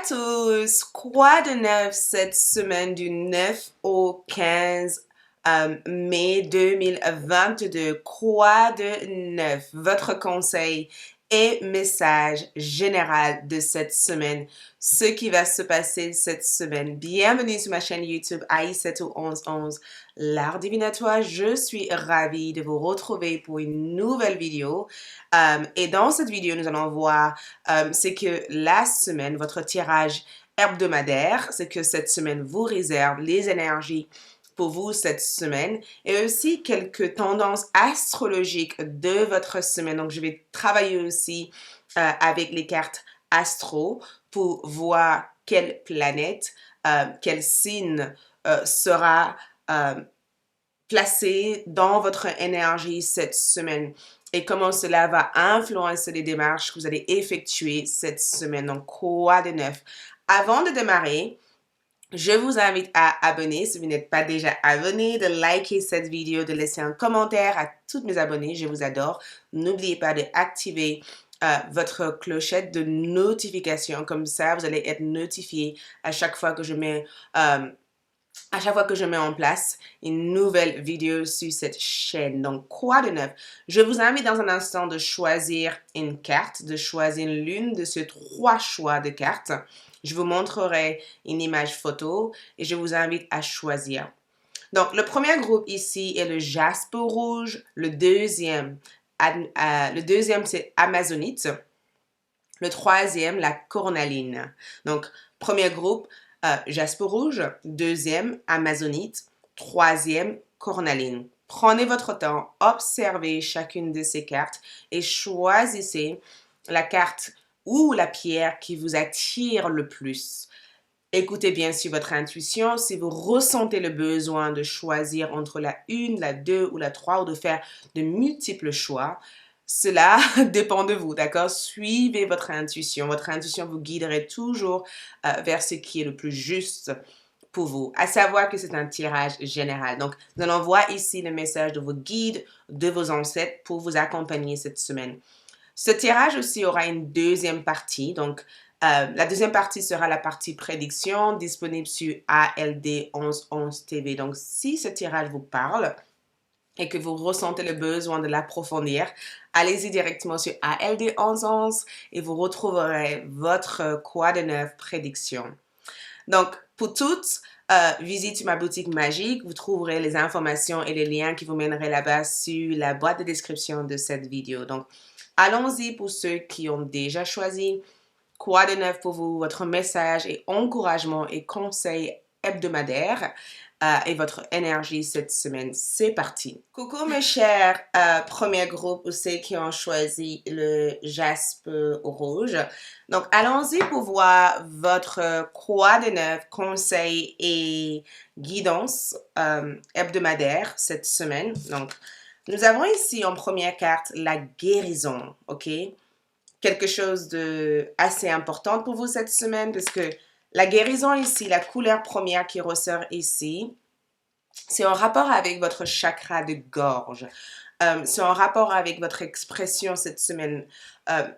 tous! Quoi de neuf cette semaine du 9 au 15 mai 2022? Quoi de neuf? Votre conseil et message général de cette semaine. Ce qui va se passer cette semaine. Bienvenue sur ma chaîne YouTube Aïssatou 1111, l'art divinatoire. Je suis ravie de vous retrouver pour une nouvelle vidéo. Et dans cette vidéo, nous allons voir c'est que la semaine, votre tirage hebdomadaire, c'est que cette semaine vous réserve les énergies pour vous cette semaine et aussi quelques tendances astrologiques de votre semaine. Donc, je vais travailler aussi avec les cartes astro pour voir quelle planète, quel signe sera placé dans votre énergie cette semaine et comment cela va influencer les démarches que vous allez effectuer cette semaine. Donc, quoi de neuf? Avant de démarrer, je vous invite à abonner si vous n'êtes pas déjà abonné, de liker cette vidéo, de laisser un commentaire à toutes mes abonnés. Je vous adore. N'oubliez pas d'activer votre clochette de notification. Comme ça, vous allez être notifié à chaque fois que je mets en place une nouvelle vidéo sur cette chaîne. Donc, quoi de neuf? Je vous invite dans un instant de choisir une carte, de choisir l'une de ces 3 choix de cartes. Je vous montrerai une image photo et je vous invite à choisir. Donc, le premier groupe ici est le jaspe rouge. Le deuxième c'est amazonite. Le troisième, la cornaline. Donc, premier groupe, jaspe rouge. Deuxième, amazonite. Troisième, cornaline. Prenez votre temps, observez chacune de ces cartes et choisissez la carte ou la pierre qui vous attire le plus. Écoutez bien sûr votre intuition. Si vous ressentez le besoin de choisir entre la 1, la 2 ou la 3 ou de faire de multiples choix, cela dépend de vous, d'accord? Suivez votre intuition. Votre intuition vous guiderait toujours vers ce qui est le plus juste pour vous. À savoir que c'est un tirage général. Donc, nous allons voir ici le message de vos guides, de vos ancêtres pour vous accompagner cette semaine. Ce tirage aussi aura une deuxième partie. Donc, la deuxième partie sera la partie prédiction disponible sur ALD 1111 TV. Donc, si ce tirage vous parle et que vous ressentez le besoin de l'approfondir, allez-y directement sur ALD 1111 et vous retrouverez votre quoi de neuf prédiction. Donc, pour toutes, visitez ma boutique magique. Vous trouverez les informations et les liens qui vous mèneraient là-bas sur la boîte de description de cette vidéo. Donc, allons-y pour ceux qui ont déjà choisi. Quoi de neuf pour vous? Votre message et encouragement et conseils hebdomadaires et votre énergie cette semaine. C'est parti. Coucou mes chers premier groupe ou ceux qui ont choisi le jaspe rouge. Donc, allons-y pour voir votre quoi de neuf, conseils et guidance hebdomadaire cette semaine. Donc, nous avons ici en première carte la guérison, ok? Quelque chose de assez important pour vous cette semaine parce que la guérison ici, la couleur première qui ressort ici, c'est en rapport avec votre chakra de gorge. C'est en rapport avec votre expression cette semaine.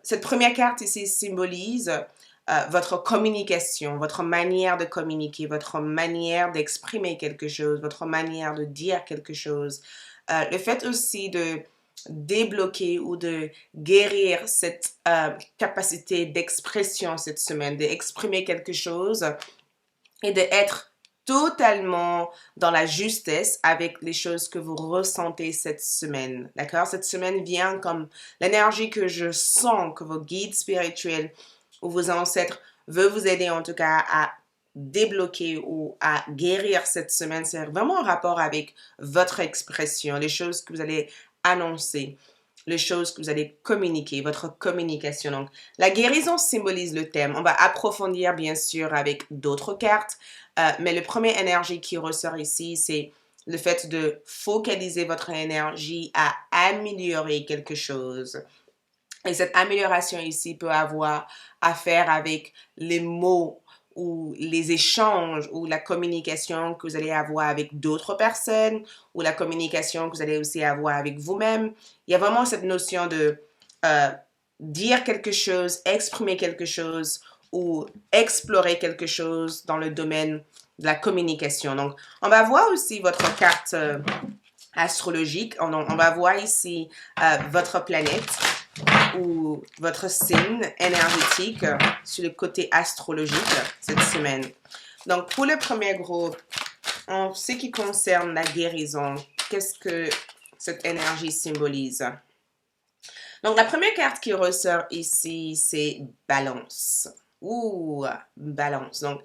Cette première carte ici symbolise votre communication, votre manière de communiquer, votre manière d'exprimer quelque chose, votre manière de dire quelque chose. Le fait aussi de débloquer ou de guérir cette capacité d'expression cette semaine, d'exprimer quelque chose et d'être totalement dans la justesse avec les choses que vous ressentez cette semaine, d'accord? Cette semaine vient comme l'énergie que je sens que vos guides spirituels ou vos ancêtres veulent vous aider en tout cas à débloquer ou à guérir cette semaine. C'est vraiment en rapport avec votre expression, les choses que vous allez annoncer, les choses que vous allez communiquer, votre communication. Donc, la guérison symbolise le thème. On va approfondir, bien sûr, avec d'autres cartes, mais la première énergie qui ressort ici, c'est le fait de focaliser votre énergie à améliorer quelque chose. Et cette amélioration ici peut avoir à faire avec les mots ou les échanges ou la communication que vous allez avoir avec d'autres personnes ou la communication que vous allez aussi avoir avec vous-même. Il y a vraiment cette notion de dire quelque chose, exprimer quelque chose ou explorer quelque chose dans le domaine de la communication. Donc, on va voir aussi votre carte astrologique. On va voir ici votre planète ou votre signe énergétique sur le côté astrologique cette semaine. Donc, pour le premier groupe, en ce qui concerne la guérison, qu'est-ce que cette énergie symbolise? Donc, la première carte qui ressort ici, c'est balance. Ouh, balance. Donc,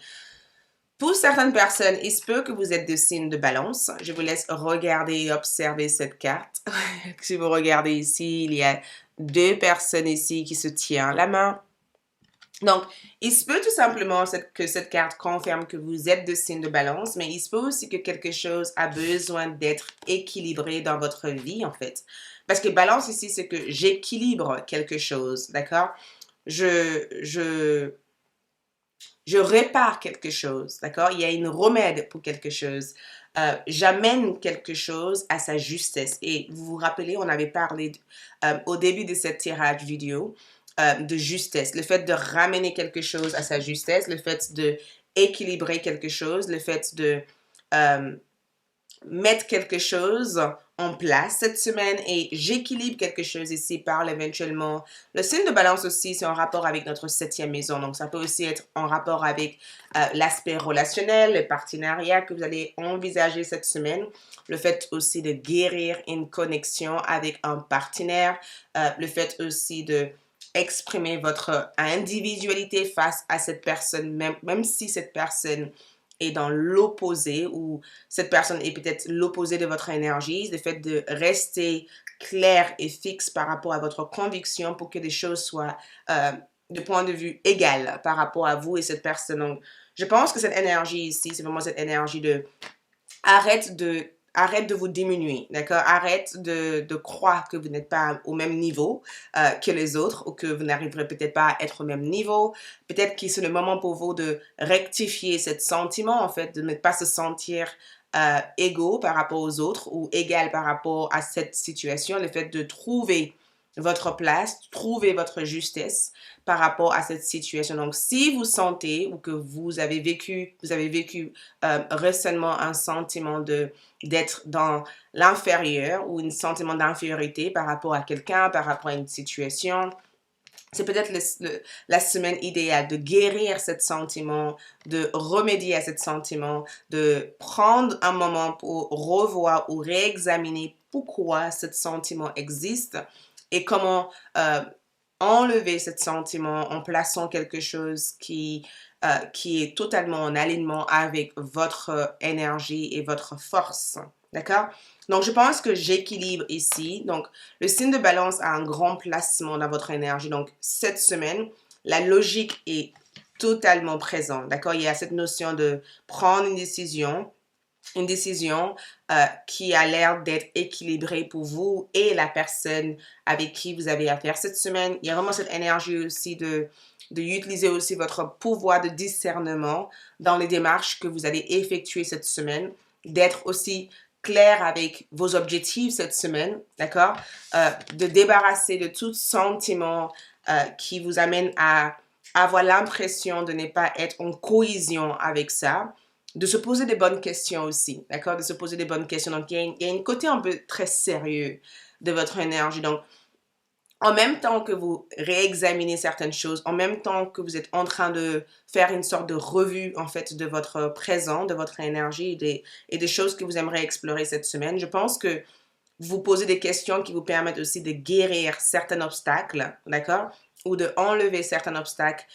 pour certaines personnes, il se peut que vous êtes de signe de balance. Je vous laisse regarder et observer cette carte. Si vous regardez ici, il y a deux personnes ici qui se tiennent la main. Donc, il se peut tout simplement que cette carte confirme que vous êtes de signe de balance, mais il se peut aussi que quelque chose a besoin d'être équilibré dans votre vie, en fait. Parce que balance ici, c'est que j'équilibre quelque chose, d'accord? Je répare quelque chose, d'accord? Il y a une remède pour quelque chose. J'amène quelque chose à sa justesse. Et vous vous rappelez, on avait parlé au début de cette tirage vidéo de justesse. Le fait de ramener quelque chose à sa justesse, le fait de équilibrer quelque chose, le fait de mettre quelque chose en place cette semaine et j'équilibre quelque chose ici, parle éventuellement. Le signe de balance aussi, c'est en rapport avec notre 7e maison. Donc, ça peut aussi être en rapport avec l'aspect relationnel, le partenariat que vous allez envisager cette semaine. Le fait aussi de guérir une connexion avec un partenaire. Le fait aussi de exprimer votre individualité face à cette personne, même si cette personne est dans l'opposé ou cette personne est peut-être l'opposé de votre énergie, le fait de rester clair et fixe par rapport à votre conviction pour que les choses soient de point de vue égal par rapport à vous et cette personne. Donc, je pense que cette énergie ici, c'est vraiment cette énergie de arrête de vous diminuer, d'accord? Arrête de croire que vous n'êtes pas au même niveau que les autres ou que vous n'arriverez peut-être pas à être au même niveau. Peut-être que c'est le moment pour vous de rectifier ce sentiment, en fait, de ne pas se sentir égaux par rapport aux autres ou égal par rapport à cette situation. Le fait de trouver votre place, trouver votre justesse par rapport à cette situation. Donc, si vous sentez ou que vous avez vécu récemment un sentiment d'être dans l'inférieur ou un sentiment d'infériorité par rapport à quelqu'un, par rapport à une situation, c'est peut-être la semaine idéale de guérir ce sentiment, de remédier à ce sentiment, de prendre un moment pour revoir ou réexaminer pourquoi ce sentiment existe et comment enlever ce sentiment en plaçant quelque chose qui est totalement en alignement avec votre énergie et votre force. D'accord? Donc, je pense que j'équilibre ici. Donc, le signe de balance a un grand placement dans votre énergie. Donc, cette semaine, la logique est totalement présente. D'accord? Il y a cette notion de prendre une décision qui a l'air d'être équilibrée pour vous et la personne avec qui vous avez affaire cette semaine. Il y a vraiment cette énergie aussi de utiliser aussi votre pouvoir de discernement dans les démarches que vous allez effectuer cette semaine, d'être aussi clair avec vos objectifs cette semaine, d'accord? De débarrasser de tout sentiment qui vous amène à avoir l'impression de ne pas être en cohésion avec ça, de se poser des bonnes questions aussi, d'accord? De se poser des bonnes questions. Donc, il y a un côté un peu très sérieux de votre énergie. Donc, en même temps que vous réexaminez certaines choses, en même temps que vous êtes en train de faire une sorte de revue, en fait, de votre présent, de votre énergie et des choses que vous aimeriez explorer cette semaine, je pense que vous posez des questions qui vous permettent aussi de guérir certains obstacles, d'accord? Ou de enlever certains obstacles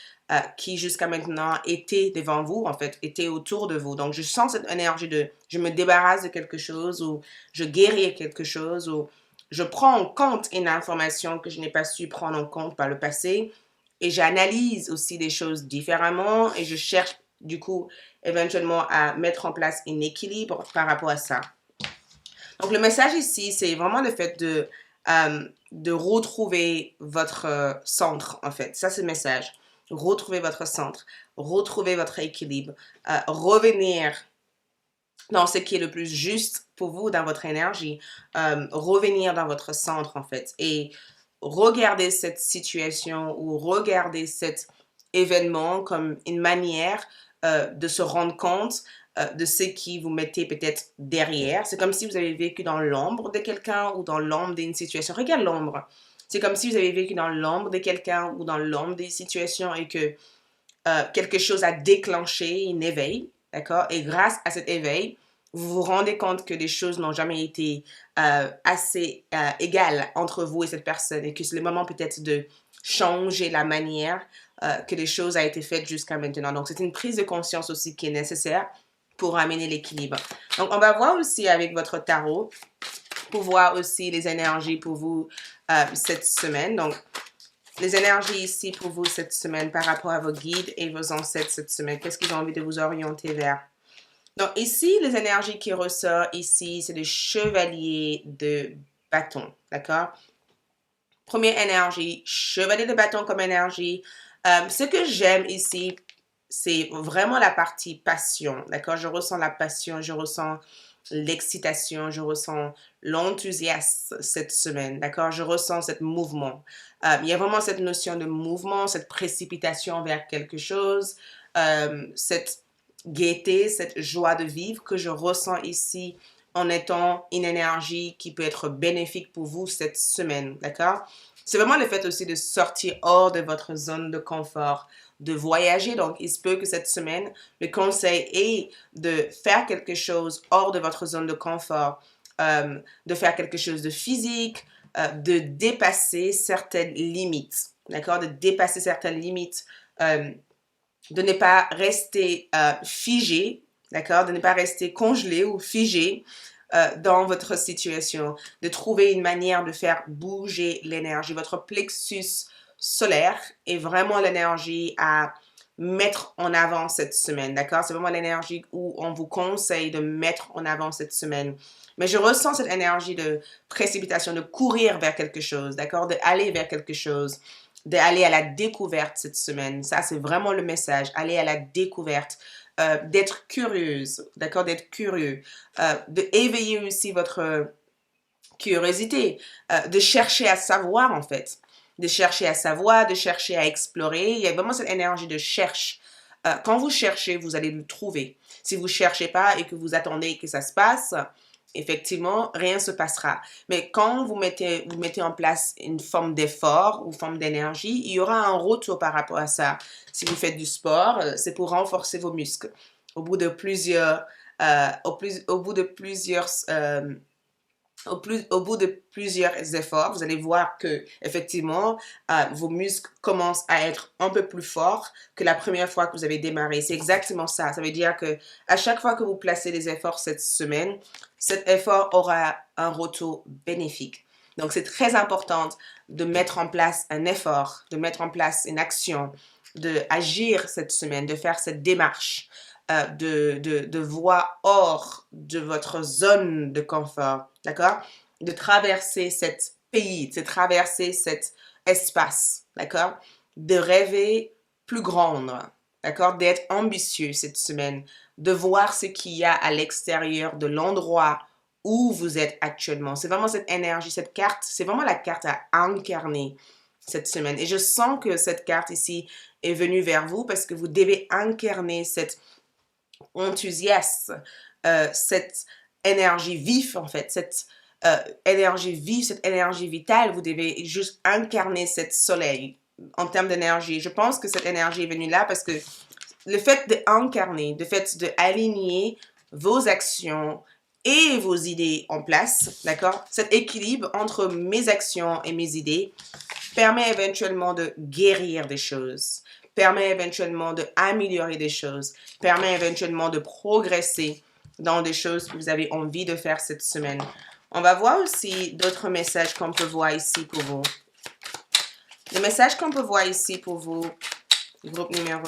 qui jusqu'à maintenant étaient devant vous, en fait, étaient autour de vous. Donc, je sens cette énergie de je me débarrasse de quelque chose ou je guéris quelque chose ou je prends en compte une information que je n'ai pas su prendre en compte par le passé et j'analyse aussi des choses différemment et je cherche du coup éventuellement à mettre en place un équilibre par rapport à ça. Donc, le message ici, c'est vraiment le fait de retrouver votre centre, en fait. Ça, c'est le message. Retrouver votre centre, retrouver votre équilibre, revenir dans ce qui est le plus juste pour vous, dans votre énergie, revenir dans votre centre, en fait, et regarder cette situation ou regarder cette événement, comme une manière de se rendre compte de ce qui vous mettez peut-être derrière. C'est comme si vous avez vécu dans l'ombre de quelqu'un ou dans l'ombre d'une situation. Regarde l'ombre. C'est comme si vous avez vécu dans l'ombre de quelqu'un ou dans l'ombre des situations et que quelque chose a déclenché un éveil, d'accord? Et grâce à cet éveil, vous vous rendez compte que les choses n'ont jamais été assez égales entre vous et cette personne et que c'est le moment peut-être de changer la manière que les choses ont été faites jusqu'à maintenant. Donc, c'est une prise de conscience aussi qui est nécessaire pour amener l'équilibre. Donc, on va voir aussi avec votre tarot pour voir aussi les énergies pour vous cette semaine. Donc, les énergies ici pour vous cette semaine par rapport à vos guides et vos ancêtres cette semaine. Qu'est-ce qu'ils ont envie de vous orienter vers? Donc ici, les énergies qui ressortent ici, c'est le chevalier de bâton, d'accord? Première énergie, chevalier de bâton comme énergie. Ce que j'aime ici, c'est vraiment la partie passion, d'accord? Je ressens la passion, je ressens l'excitation, je ressens l'enthousiasme cette semaine, d'accord? Je ressens ce mouvement. Il y a vraiment cette notion de mouvement, cette précipitation vers quelque chose, cette gaieté, cette joie de vivre que je ressens ici en étant une énergie qui peut être bénéfique pour vous cette semaine, d'accord? C'est vraiment le fait aussi de sortir hors de votre zone de confort, de voyager. Donc, il se peut que cette semaine, le conseil est de faire quelque chose hors de votre zone de confort, de faire quelque chose de physique, de dépasser certaines limites, d'accord? De dépasser certaines limites, de ne pas rester figé, d'accord? De ne pas rester congelé ou figé dans votre situation, de trouver une manière de faire bouger l'énergie. Votre plexus solaire est vraiment l'énergie à mettre en avant cette semaine, d'accord? C'est vraiment l'énergie où on vous conseille de mettre en avant cette semaine. Mais je ressens cette énergie de précipitation, de courir vers quelque chose, d'accord? D'aller vers quelque chose, d'aller à la découverte cette semaine. Ça, c'est vraiment le message. Aller à la découverte, d'être curieuse, d'accord? D'être curieux, d'éveiller aussi votre curiosité, de chercher à savoir en fait. De chercher à savoir, de chercher à explorer. Il y a vraiment cette énergie de cherche. Quand vous cherchez, vous allez le trouver. Si vous ne cherchez pas et que vous attendez que ça se passe, effectivement, rien ne se passera. Mais quand vous mettez en place une forme d'effort ou forme d'énergie, il y aura un retour par rapport à ça. Si vous faites du sport, c'est pour renforcer vos muscles. Au bout de plusieurs, au bout de plusieurs au bout de plusieurs efforts, vous allez voir que effectivement, vos muscles commencent à être un peu plus forts que la première fois que vous avez démarré. C'est exactement ça. Ça veut dire que à chaque fois que vous placez des efforts cette semaine, cet effort aura un retour bénéfique. Donc, c'est très important de mettre en place un effort, de mettre en place une action, d'agir cette semaine, de faire cette démarche. De voir hors de votre zone de confort, d'accord? De traverser cet pays, de traverser cet espace, d'accord? De rêver plus grande, d'accord? D'être ambitieux cette semaine, de voir ce qu'il y a à l'extérieur de l'endroit où vous êtes actuellement. C'est vraiment cette énergie, cette carte, c'est vraiment la carte à incarner cette semaine. Et je sens que cette carte ici est venue vers vous parce que vous devez incarner cette enthousiasme, cette énergie vive en fait, cette énergie vive, cette énergie vitale, vous devez juste incarner cette soleil en termes d'énergie. Je pense que cette énergie est venue là parce que le fait d'incarner, le fait d'aligner vos actions et vos idées en place, d'accord? Cet équilibre entre mes actions et mes idées permet éventuellement de guérir des choses, permet éventuellement d'améliorer des choses, permet éventuellement de progresser dans des choses que vous avez envie de faire cette semaine. On va voir aussi d'autres messages qu'on peut voir ici pour vous. Les messages qu'on peut voir ici pour vous, groupe numéro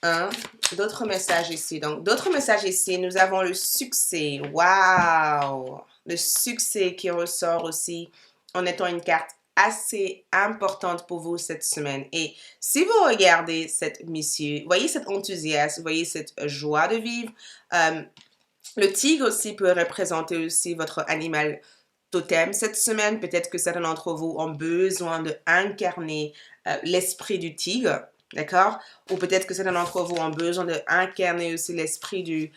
1, d'autres messages ici. Donc, d'autres messages ici, nous avons le succès. Waouh! Le succès qui ressort aussi en étant une carte assez importante pour vous cette semaine. Et si vous regardez cette mission, voyez cet enthousiasme, voyez cette joie de vivre. Le tigre aussi peut représenter aussi votre animal totem cette semaine. Peut-être que certains d'entre vous ont besoin d'incarner l'esprit du tigre, d'accord? Ou peut-être que certains d'entre vous ont besoin d'incarner aussi l'esprit du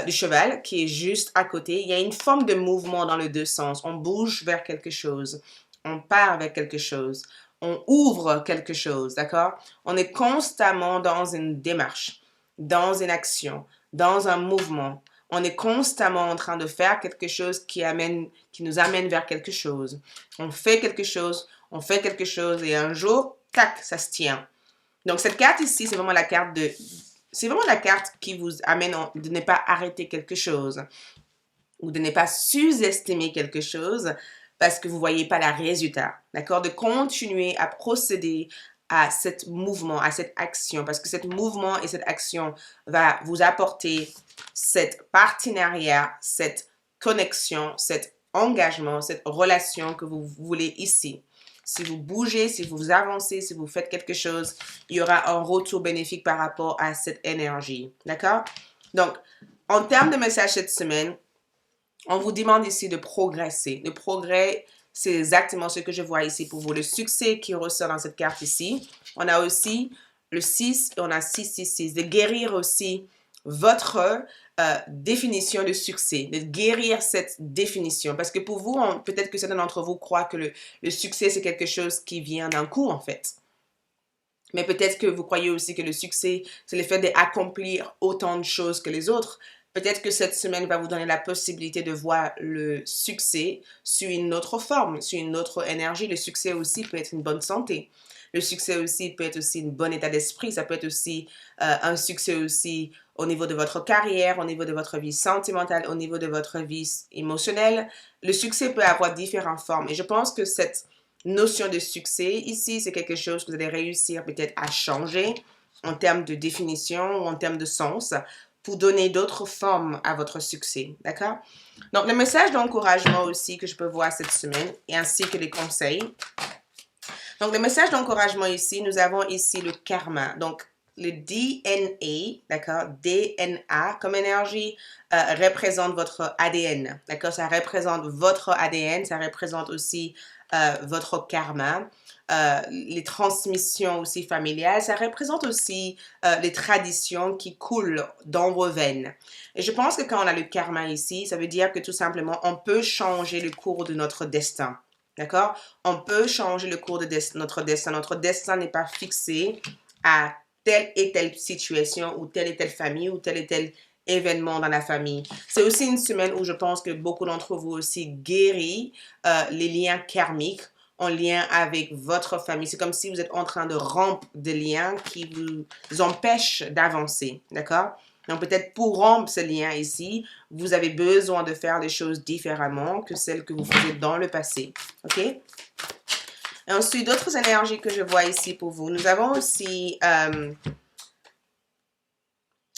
cheval qui est juste à côté. Il y a une forme de mouvement dans les deux sens. On bouge vers quelque chose. On part vers quelque chose. On ouvre quelque chose, d'accord? On est constamment dans une démarche, dans une action, dans un mouvement. On est constamment en train de faire quelque chose qui nous amène vers quelque chose. On fait quelque chose et un jour, tac, ça se tient. Donc cette carte ici, c'est vraiment la carte qui vous amène de ne pas arrêter quelque chose ou de ne pas sous-estimer quelque chose parce que vous ne voyez pas le résultat, d'accord? De continuer à procéder à ce mouvement, à cette action, parce que ce mouvement et cette action va vous apporter cet partenariat, cette connexion, cet engagement, cette relation que vous voulez ici. Si vous bougez, si vous avancez, si vous faites quelque chose, il y aura un retour bénéfique par rapport à cette énergie, d'accord? Donc, en termes de message cette semaine, on vous demande ici de progresser. Le progrès, c'est exactement ce que je vois ici pour vous. Le succès qui ressort dans cette carte ici. On a aussi le 6 et on a 6. De guérir aussi votre définition de succès. De guérir cette définition. Parce que pour vous, peut-être que certains d'entre vous croient que le succès, c'est quelque chose qui vient d'un coup, en fait. Mais peut-être que vous croyez aussi que le succès, c'est le fait d'accomplir autant de choses que les autres. Peut-être que cette semaine va vous donner la possibilité de voir le succès sous une autre forme, sous une autre énergie. Le succès aussi peut être une bonne santé. Le succès aussi peut être aussi un bon état d'esprit. Ça peut être aussi un succès aussi au niveau de votre carrière, au niveau de votre vie sentimentale, au niveau de votre vie émotionnelle. Le succès peut avoir différentes formes. Et je pense que cette notion de succès ici, c'est quelque chose que vous allez réussir peut-être à changer en termes de définition ou en termes de sens pour donner d'autres formes à votre succès, d'accord? Donc, le message d'encouragement aussi que je peux voir cette semaine, et ainsi que les conseils. Donc, le message d'encouragement ici, nous avons ici le karma. Donc, le DNA, d'accord? DNA, comme énergie, représente votre ADN, d'accord? Ça représente votre ADN, ça représente aussi votre karma. Les transmissions aussi familiales, ça représente aussi les traditions qui coulent dans vos veines. Et je pense que quand on a le karma ici, ça veut dire que tout simplement, on peut changer le cours de notre destin. D'accord? On peut changer le cours de notre destin. Notre destin n'est pas fixé à telle et telle situation ou telle et telle famille ou tel et tel événement dans la famille. C'est aussi une semaine où je pense que beaucoup d'entre vous aussi guérit les liens karmiques en lien avec votre famille. C'est comme si vous êtes en train de rompre des liens qui vous empêchent d'avancer, d'accord? Donc peut-être pour rompre ce lien ici, vous avez besoin de faire les choses différemment que celles que vous faisiez dans le passé, ok? Et ensuite, d'autres énergies que je vois ici pour vous. Nous avons aussi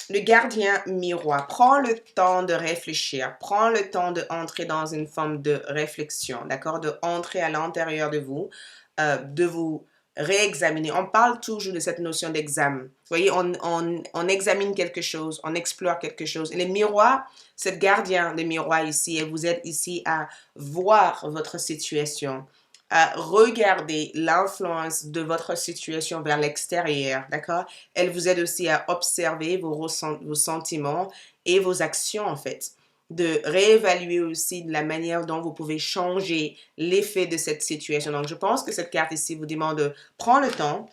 le gardien miroir. Prends le temps de réfléchir. Prends le temps d'entrer dans une forme de réflexion, d'accord? De entrer à l'intérieur de vous réexaminer. On parle toujours de cette notion d'examen. Vous voyez, on examine quelque chose, on explore quelque chose. Et le miroir, c'est gardien de miroir ici, et vous êtes ici à voir votre situation, à regarder l'influence de votre situation vers l'extérieur, d'accord? Elle vous aide aussi à observer vos sentiments et vos actions, en fait. De réévaluer aussi la manière dont vous pouvez changer l'effet de cette situation. Donc, je pense que cette carte ici vous demande de prendre le temps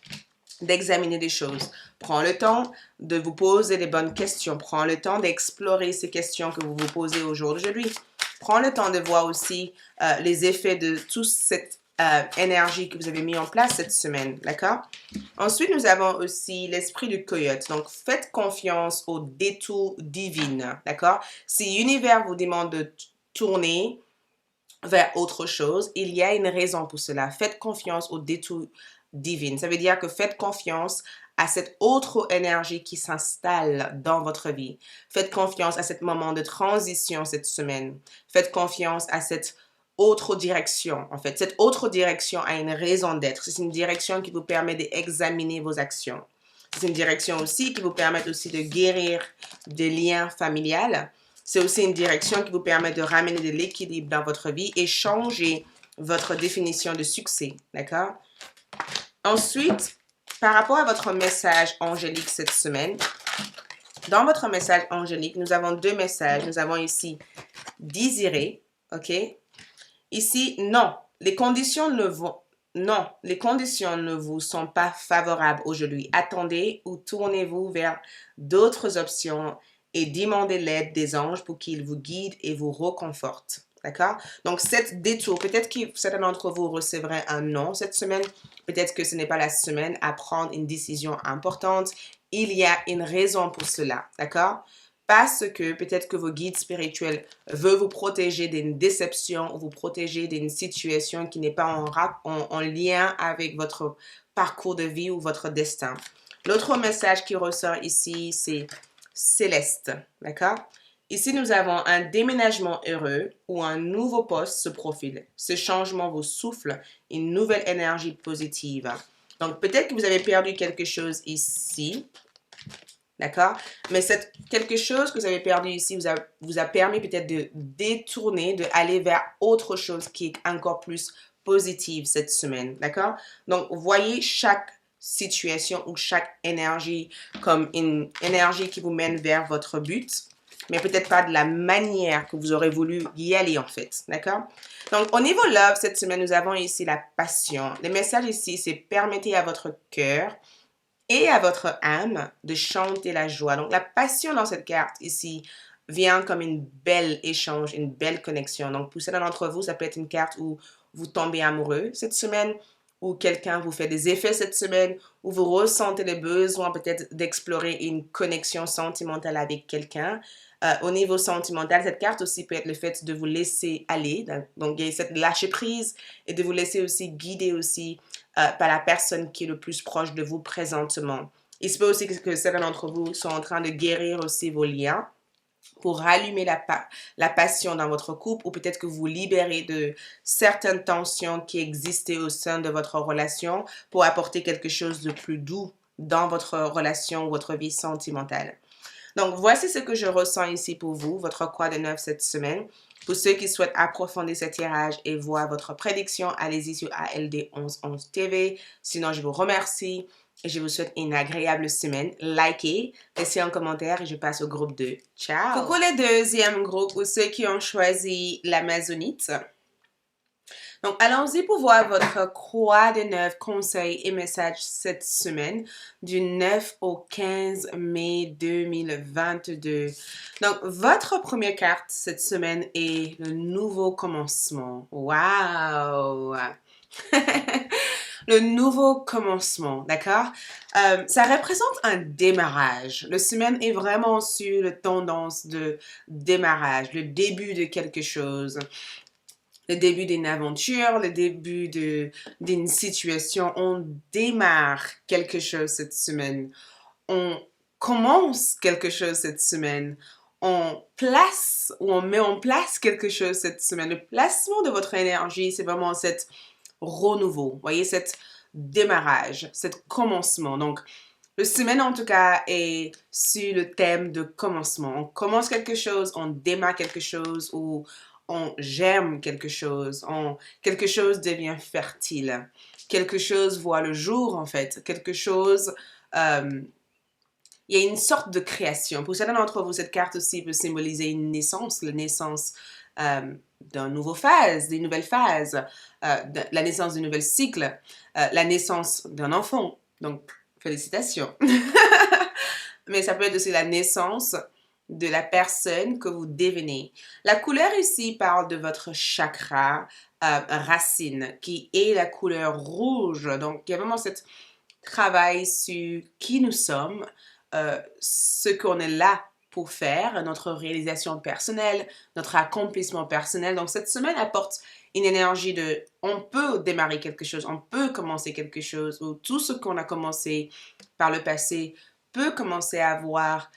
d'examiner des choses. Prends le temps de vous poser les bonnes questions. Prends le temps d'explorer ces questions que vous vous posez aujourd'hui. Prends le temps de voir aussi les effets de toute cette énergie que vous avez mis en place cette semaine, d'accord? Ensuite, nous avons aussi l'esprit du coyote. Donc, faites confiance au détour divin, d'accord? Si l'univers vous demande de tourner vers autre chose, il y a une raison pour cela. Faites confiance au détour divin. Ça veut dire que faites confiance à cette autre énergie qui s'installe dans votre vie. Faites confiance à ce moment de transition cette semaine. Faites confiance à cette autre direction, en fait. Cette autre direction a une raison d'être. C'est une direction qui vous permet d'examiner vos actions. C'est une direction aussi qui vous permet aussi de guérir des liens familiales. C'est aussi une direction qui vous permet de ramener de l'équilibre dans votre vie et changer votre définition de succès, d'accord? Ensuite, par rapport à votre message angélique cette semaine, dans votre message angélique, nous avons deux messages. Nous avons ici désirer, ok? Ici, non, les conditions ne vous sont pas favorables aujourd'hui. Attendez ou tournez-vous vers d'autres options et demandez l'aide des anges pour qu'ils vous guident et vous reconfortent. D'accord? Donc, cette détour, peut-être que certains d'entre vous recevraient un non cette semaine. Peut-être que ce n'est pas la semaine à prendre une décision importante. Il y a une raison pour cela. D'accord? Parce que peut-être que vos guides spirituels veulent vous protéger d'une déception ou vous protéger d'une situation qui n'est pas en lien avec votre parcours de vie ou votre destin. L'autre message qui ressort ici, c'est céleste. D'accord? Ici, nous avons un déménagement heureux ou un nouveau poste se profile. Ce changement vous souffle une nouvelle énergie positive. Donc, peut-être que vous avez perdu quelque chose ici. D'accord? Mais quelque chose que vous avez perdu ici vous a permis peut-être de détourner, d'aller vers autre chose qui est encore plus positive cette semaine. D'accord? Donc, voyez chaque situation ou chaque énergie comme une énergie qui vous mène vers votre but, mais peut-être pas de la manière que vous aurez voulu y aller en fait. D'accord? Donc, au niveau love, cette semaine, nous avons ici la passion. Le message ici, c'est permettez à votre cœur et à votre âme de chanter la joie. Donc, la passion dans cette carte ici vient comme une belle échange, une belle connexion. Donc, pour certains d'entre vous, ça peut être une carte où vous tombez amoureux cette semaine, ou quelqu'un vous fait des effets cette semaine, ou vous ressentez le besoin peut-être d'explorer une connexion sentimentale avec quelqu'un. Au niveau sentimental, cette carte aussi peut être le fait de vous laisser aller. Donc, il y a cette lâcher prise et de vous laisser aussi guider aussi par la personne qui est le plus proche de vous présentement. Il se peut aussi que certains d'entre vous sont en train de guérir aussi vos liens pour rallumer la passion dans votre couple ou peut-être que vous libérez de certaines tensions qui existaient au sein de votre relation pour apporter quelque chose de plus doux dans votre relation ou votre vie sentimentale. Donc, voici ce que je ressens ici pour vous, votre quoi de neuf cette semaine. Pour ceux qui souhaitent approfondir ce tirage et voir votre prédiction, allez-y sur ALD 1111 TV. Sinon, je vous remercie et je vous souhaite une agréable semaine. Likez, laissez un commentaire et je passe au groupe 2. Ciao! Coucou les deuxièmes groupes ou ceux qui ont choisi l'Amazonite. Donc, allons-y pour voir votre croix de 9 conseils et messages cette semaine du 9 au 15 mai 2022. Donc, votre première carte cette semaine est le nouveau commencement. Wow! Le nouveau commencement, d'accord? Ça représente un démarrage. Le semaine est vraiment sur la tendance de démarrage, le début de quelque chose. Le début d'une aventure, le début d'une situation. On démarre quelque chose cette semaine. On commence quelque chose cette semaine. On place ou on met en place quelque chose cette semaine. Le placement de votre énergie, c'est vraiment cet renouveau. Vous voyez, cet démarrage, cet commencement. Donc, le semaine, en tout cas, est sur le thème de commencement. On commence quelque chose, on démarre quelque chose ou on germe quelque chose, quelque chose devient fertile, quelque chose voit le jour en fait, quelque chose, il y a une sorte de création. Pour certains d'entre vous, cette carte aussi peut symboliser une naissance, la naissance d'une nouvelle phase, la naissance d'un nouvel cycle, la naissance d'un enfant. Donc, félicitations. Mais ça peut être aussi la naissance de la personne que vous devenez. La couleur ici parle de votre chakra racine, qui est la couleur rouge. Donc, il y a vraiment ce travail sur qui nous sommes, ce qu'on est là pour faire, notre réalisation personnelle, notre accomplissement personnel. Donc, cette semaine apporte une énergie de on peut démarrer quelque chose, on peut commencer quelque chose, ou tout ce qu'on a commencé par le passé peut commencer à avoir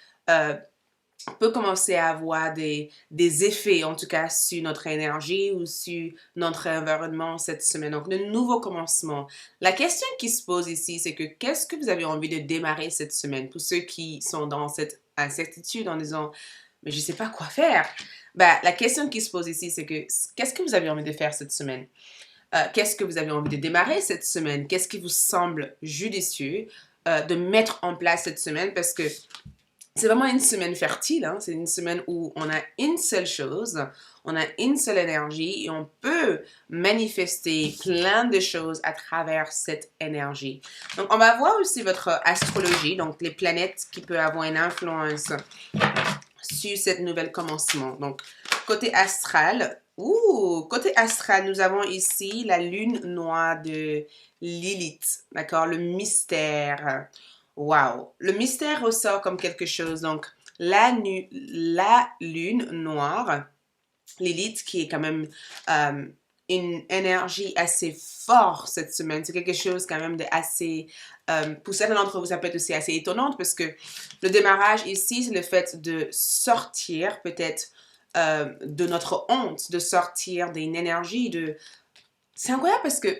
des effets, en tout cas, sur notre énergie ou sur notre environnement cette semaine. Donc, le nouveau commencement. La question qui se pose ici, c'est que qu'est-ce que vous avez envie de démarrer cette semaine? Pour ceux qui sont dans cette incertitude en disant, mais je ne sais pas quoi faire. Ben, la question qui se pose ici, c'est que qu'est-ce que vous avez envie de faire cette semaine? Qu'est-ce que vous avez envie de démarrer cette semaine? Qu'est-ce qui vous semble judicieux de mettre en place cette semaine? Parce que c'est vraiment une semaine fertile, hein? C'est une semaine où on a une seule chose, on a une seule énergie et on peut manifester plein de choses à travers cette énergie. Donc, on va voir aussi votre astrologie, donc les planètes qui peuvent avoir une influence sur cette nouvelle commencement. Donc, côté astral, côté astral, nous avons ici la lune noire de Lilith, d'accord? Le mystère. Wow! Le mystère ressort comme quelque chose. Donc, la lune noire, Lilith, qui est quand même une énergie assez forte cette semaine. C'est quelque chose quand même de assez... pour certains d'entre vous, ça peut être aussi assez étonnante parce que le démarrage ici, c'est le fait de sortir peut-être de notre honte, de sortir d'une énergie de... C'est incroyable parce que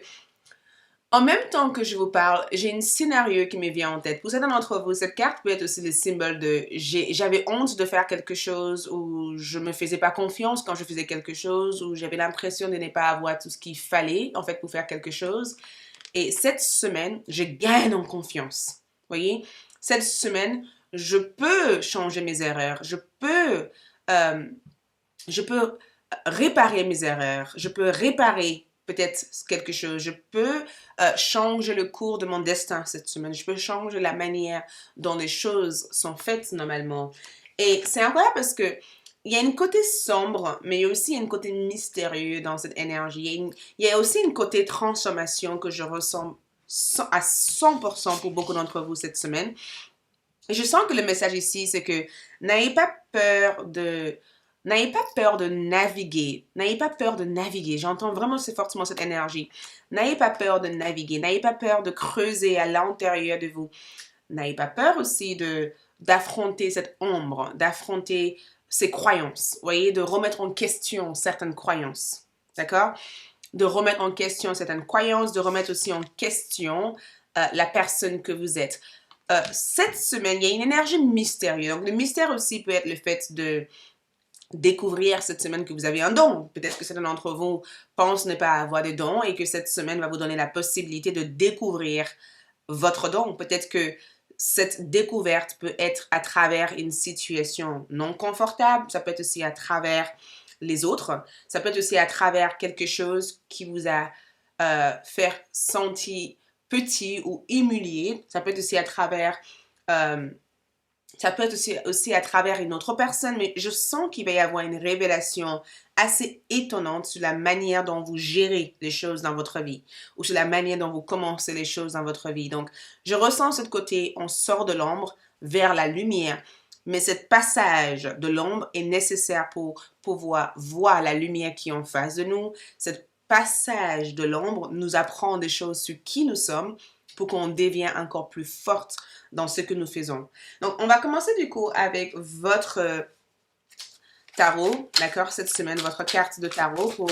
en même temps que je vous parle, j'ai un scénario qui me vient en tête. Pour certains d'entre vous, cette carte peut être aussi le symbole de j'avais honte de faire quelque chose ou je me faisais pas confiance quand je faisais quelque chose ou j'avais l'impression de ne pas avoir tout ce qu'il fallait en fait pour faire quelque chose. Et cette semaine, je gagne en confiance. Voyez? Cette semaine, je peux changer mes erreurs. Je peux réparer mes erreurs. Je peux réparer peut-être quelque chose. Je peux changer le cours de mon destin cette semaine. Je peux changer la manière dont les choses sont faites normalement. Et c'est incroyable parce que il y a un côté sombre, mais il y a aussi un côté mystérieux dans cette énergie. Il y a aussi un côté transformation que je ressens à 100% pour beaucoup d'entre vous cette semaine. Et je sens que le message ici, c'est que n'ayez pas peur de... N'ayez pas peur de naviguer. N'ayez pas peur de naviguer. J'entends vraiment assez fortement cette énergie. N'ayez pas peur de naviguer. N'ayez pas peur de creuser à l'intérieur de vous. N'ayez pas peur aussi d'affronter cette ombre, d'affronter ces croyances. Voyez, de remettre en question certaines croyances. D'accord? De remettre en question certaines croyances, de remettre aussi en question la personne que vous êtes. Cette semaine, il y a une énergie mystérieuse. Donc, le mystère aussi peut être le fait de découvrir cette semaine que vous avez un don. Peut-être que certains d'entre vous pensent ne pas avoir de don et que cette semaine va vous donner la possibilité de découvrir votre don. Peut-être que cette découverte peut être à travers une situation non confortable. Ça peut être aussi à travers les autres. Ça peut être aussi à travers quelque chose qui vous a fait sentir petit ou humilié. Ça peut être aussi à travers ça peut être aussi à travers une autre personne, mais je sens qu'il va y avoir une révélation assez étonnante sur la manière dont vous gérez les choses dans votre vie ou sur la manière dont vous commencez les choses dans votre vie. Donc, je ressens ce côté, on sort de l'ombre vers la lumière, mais ce passage de l'ombre est nécessaire pour pouvoir voir la lumière qui est en face de nous. Ce passage de l'ombre nous apprend des choses sur qui nous sommes pour qu'on devienne encore plus forte dans ce que nous faisons. Donc, on va commencer du coup avec votre tarot, d'accord, cette semaine, votre carte de tarot pour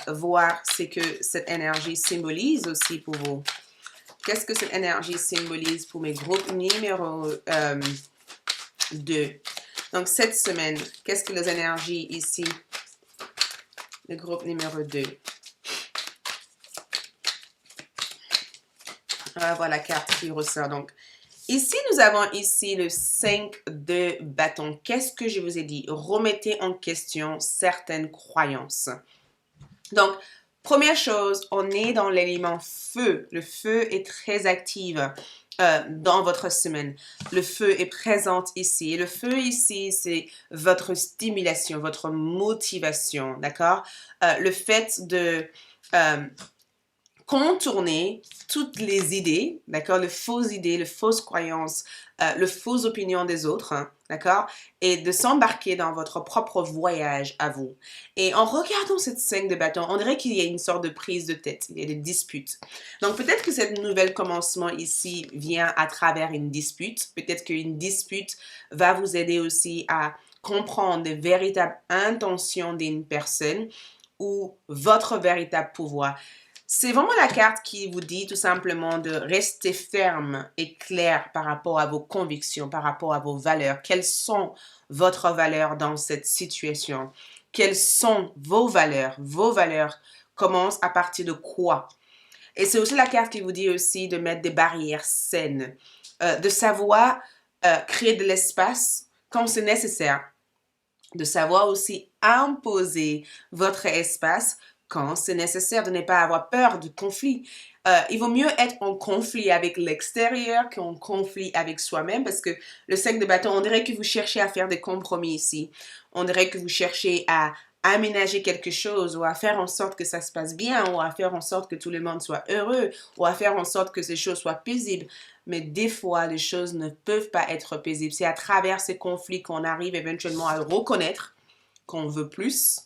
voir ce que cette énergie symbolise aussi pour vous. Qu'est-ce que cette énergie symbolise pour mes groupes numéro 2? Donc, cette semaine, qu'est-ce que les énergies ici? Le groupe numéro 2. On va voir la carte qui ressort. Donc, ici, nous avons ici le 5 de bâton. Qu'est-ce que je vous ai dit? Remettez en question certaines croyances. Donc, première chose, on est dans l'élément feu. Le feu est très actif dans votre semaine. Le feu est présent ici. Et le feu ici, c'est votre stimulation, votre motivation, d'accord? Le fait de contourner toutes les idées, d'accord, les fausses idées, les fausses croyances, les fausses opinions des autres, hein, d'accord, et de s'embarquer dans votre propre voyage à vous. Et en regardant cette 5 de bâton, on dirait qu'il y a une sorte de prise de tête, il y a des disputes. Donc peut-être que cette nouvelle commencement ici vient à travers une dispute, peut-être qu'une dispute va vous aider aussi à comprendre les véritables intentions d'une personne ou votre véritable pouvoir. C'est vraiment la carte qui vous dit tout simplement de rester ferme et clair par rapport à vos convictions, par rapport à vos valeurs. Quelles sont votre valeurs dans cette situation? Quelles sont vos valeurs commence à partir de quoi? Et c'est aussi la carte qui vous dit aussi de mettre des barrières saines, de savoir créer de l'espace quand c'est nécessaire, de savoir aussi imposer votre espace quand c'est nécessaire, de ne pas avoir peur du conflit. Il vaut mieux être en conflit avec l'extérieur qu'en conflit avec soi-même parce que le 5 de bâton, on dirait que vous cherchez à faire des compromis ici. On dirait que vous cherchez à aménager quelque chose ou à faire en sorte que ça se passe bien ou à faire en sorte que tout le monde soit heureux ou à faire en sorte que ces choses soient paisibles. Mais des fois, les choses ne peuvent pas être paisibles. C'est à travers ces conflits qu'on arrive éventuellement à reconnaître qu'on veut plus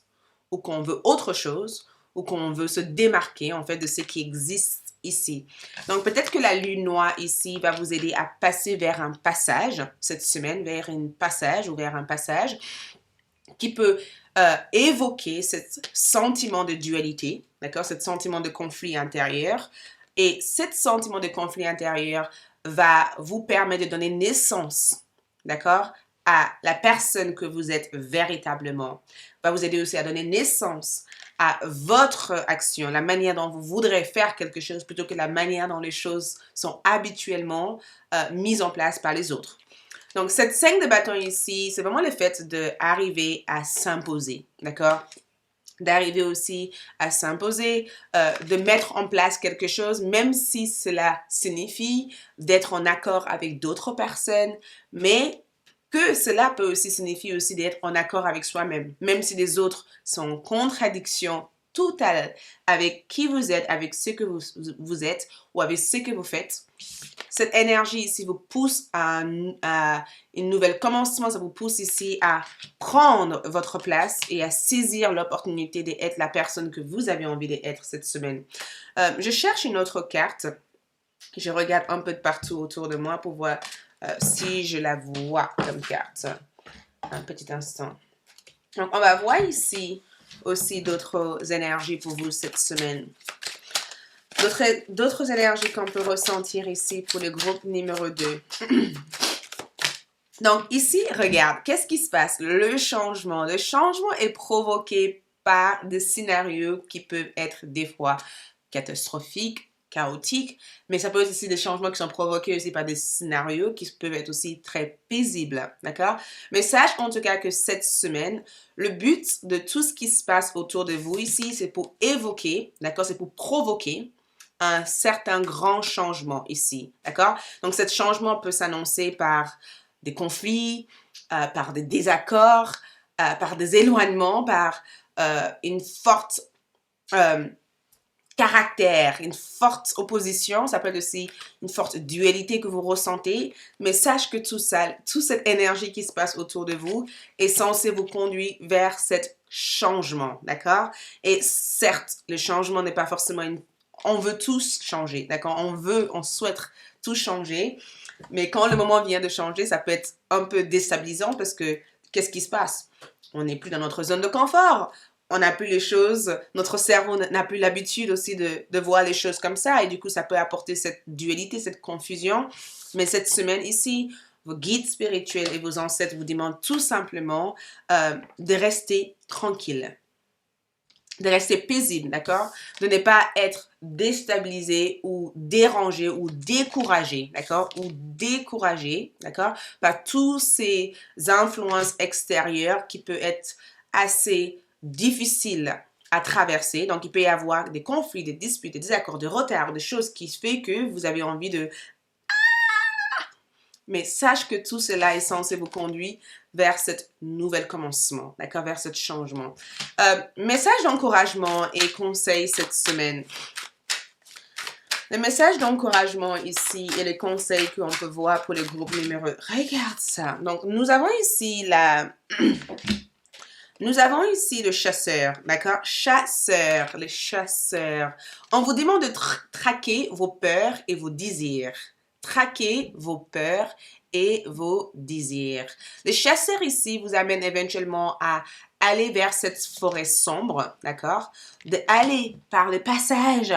ou qu'on veut autre chose ou qu'on veut se démarquer en fait de ce qui existe ici. Donc peut-être que la lune noire ici va vous aider à passer vers un passage cette semaine, vers un passage ou vers un passage qui peut évoquer ce sentiment de dualité, d'accord, ce sentiment de conflit intérieur. Et ce sentiment de conflit intérieur va vous permettre de donner naissance, d'accord, à la personne que vous êtes véritablement. Va vous aider aussi à donner naissance à votre action, la manière dont vous voudrez faire quelque chose plutôt que la manière dont les choses sont habituellement mises en place par les autres. Donc, cette 5 de bâton ici, c'est vraiment le fait d'arriver à s'imposer, d'accord? D'arriver aussi à s'imposer, de mettre en place quelque chose, même si cela signifie d'être en accord avec d'autres personnes, mais que cela peut aussi signifier aussi d'être en accord avec soi-même, même si les autres sont en contradiction totale avec qui vous êtes, avec ce que vous êtes ou avec ce que vous faites. Cette énergie ici vous pousse à une nouvelle commencement, ça vous pousse ici à prendre votre place et à saisir l'opportunité d'être la personne que vous avez envie d'être cette semaine. Je cherche une autre carte. Je regarde un peu de partout autour de moi pour voir si je la vois comme carte. Un petit instant. Donc, on va voir ici aussi d'autres énergies pour vous cette semaine. D'autres énergies qu'on peut ressentir ici pour le groupe numéro 2. Donc ici, regarde, qu'est-ce qui se passe? Le changement. Le changement est provoqué par des scénarios qui peuvent être des fois catastrophiques, chaotiques, mais ça peut être aussi des changements qui sont provoqués aussi par des scénarios qui peuvent être aussi très paisibles, d'accord? Mais sache en tout cas que cette semaine, le but de tout ce qui se passe autour de vous ici, c'est pour évoquer, d'accord? C'est pour provoquer un certain grand changement ici, d'accord? Donc, ce changement peut s'annoncer par des conflits, par des désaccords, par des éloignements, par une forte caractère, une forte opposition, ça peut être aussi une forte dualité que vous ressentez, mais sache que tout ça, toute cette énergie qui se passe autour de vous est censée vous conduire vers cet changement, d'accord? Et certes, le changement n'est pas forcément on veut tous changer, d'accord? On souhaite tout changer, mais quand le moment vient de changer, ça peut être un peu déstabilisant parce que qu'est-ce qui se passe? On n'est plus dans notre zone de confort. On n'a plus les choses, notre cerveau n'a plus l'habitude aussi de voir les choses comme ça et du coup, ça peut apporter cette dualité, cette confusion. Mais cette semaine ici, vos guides spirituels et vos ancêtres vous demandent tout simplement de rester tranquille, de rester paisible, d'accord? De ne pas être déstabilisé ou dérangé ou découragé, d'accord? Ou découragé, d'accord? Par tous ces influences extérieures qui peuvent être assez difficiles à traverser. Donc, il peut y avoir des conflits, des disputes, des désaccords, des retards, des choses qui font que vous avez envie de... Mais sache que tout cela est censé vous conduire vers ce nouvel commencement, d'accord, vers ce changement. Message d'encouragement et conseil cette semaine. Le message d'encouragement ici et les conseils qu'on peut voir pour le groupe numéro... Regarde ça. Donc, nous avons ici Nous avons ici le chasseur, d'accord? Chasseur, les chasseurs. On vous demande de traquer vos peurs et vos désirs. Traquer vos peurs et vos désirs. Le chasseur ici vous amène éventuellement à aller vers cette forêt sombre, d'accord? D'aller par le passage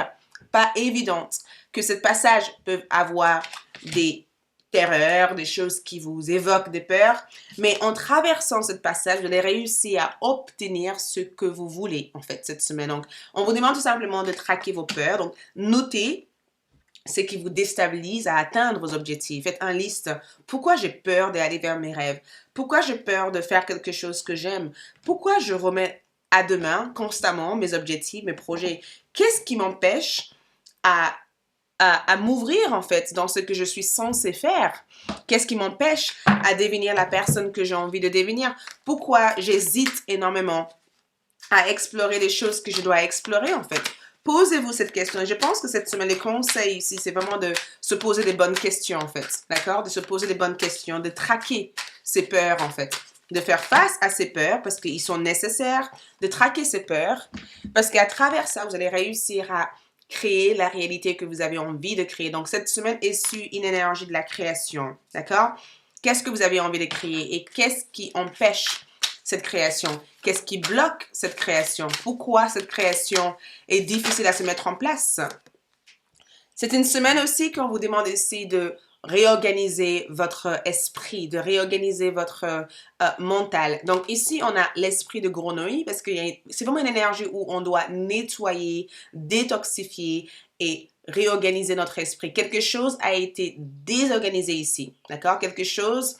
pas évident, que ce passage peut avoir des terreur, des choses qui vous évoquent des peurs. Mais en traversant ce passage, vous allez réussir à obtenir ce que vous voulez, en fait, cette semaine. Donc, on vous demande tout simplement de traquer vos peurs. Donc, notez ce qui vous déstabilise à atteindre vos objectifs. Faites une liste. Pourquoi j'ai peur d'aller vers mes rêves? Pourquoi j'ai peur de faire quelque chose que j'aime? Pourquoi je remets à demain constamment mes objectifs, mes projets? Qu'est-ce qui m'empêche à m'ouvrir en fait dans ce que je suis censée faire? Qu'est-ce qui m'empêche à devenir la personne que j'ai envie de devenir? Pourquoi j'hésite énormément à explorer les choses que je dois explorer en fait? Posez-vous cette question. Et je pense que cette semaine, les conseils ici, c'est vraiment de se poser des bonnes questions en fait. D'accord? De se poser des bonnes questions, de traquer ces peurs en fait. De faire face à ces peurs parce qu'ils sont nécessaires, de traquer ces peurs parce qu'à travers ça, vous allez réussir à créer la réalité que vous avez envie de créer. Donc, cette semaine est sur une énergie de la création. D'accord? Qu'est-ce que vous avez envie de créer et qu'est-ce qui empêche cette création? Qu'est-ce qui bloque cette création? Pourquoi cette création est difficile à se mettre en place? C'est une semaine aussi qu'on vous demande ici de réorganiser votre esprit, de réorganiser votre mental. Donc ici, on a l'esprit de grenouille parce que c'est vraiment une énergie où on doit nettoyer, détoxifier et réorganiser notre esprit. Quelque chose a été désorganisé ici, d'accord? Quelque chose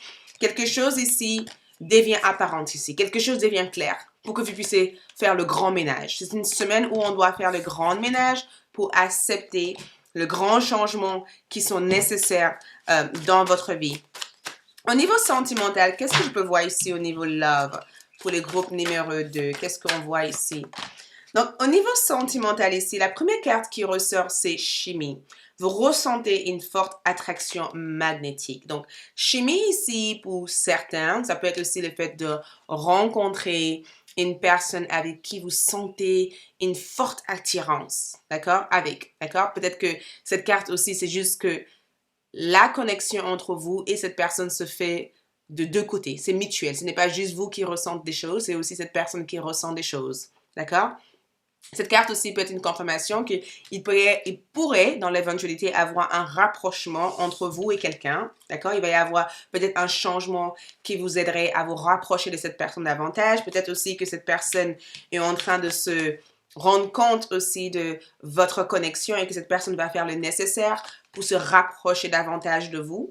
ici devient apparente ici. Quelque chose devient clair pour que vous puissiez faire le grand ménage. C'est une semaine où on doit faire le grand ménage pour accepter le grand changement qui sont nécessaires dans votre vie. Au niveau sentimental, qu'est-ce que je peux voir ici au niveau love pour le groupe numéro 2? Qu'est-ce qu'on voit ici? Donc, au niveau sentimental ici, la première carte qui ressort, c'est chimie. Vous ressentez une forte attraction magnétique. Donc, chimie ici, pour certains, ça peut être aussi le fait de rencontrer une personne avec qui vous sentez une forte attirance, d'accord? D'accord? Peut-être que cette carte aussi, c'est juste que la connexion entre vous et cette personne se fait de deux côtés. C'est mutuel. Ce n'est pas juste vous qui ressentez des choses, c'est aussi cette personne qui ressent des choses, d'accord? Cette carte aussi peut être une confirmation qu'il pourrait, dans l'éventualité, avoir un rapprochement entre vous et quelqu'un, d'accord? Il va y avoir peut-être un changement qui vous aiderait à vous rapprocher de cette personne davantage. Peut-être aussi que cette personne est en train de se rendre compte aussi de votre connexion et que cette personne va faire le nécessaire pour se rapprocher davantage de vous.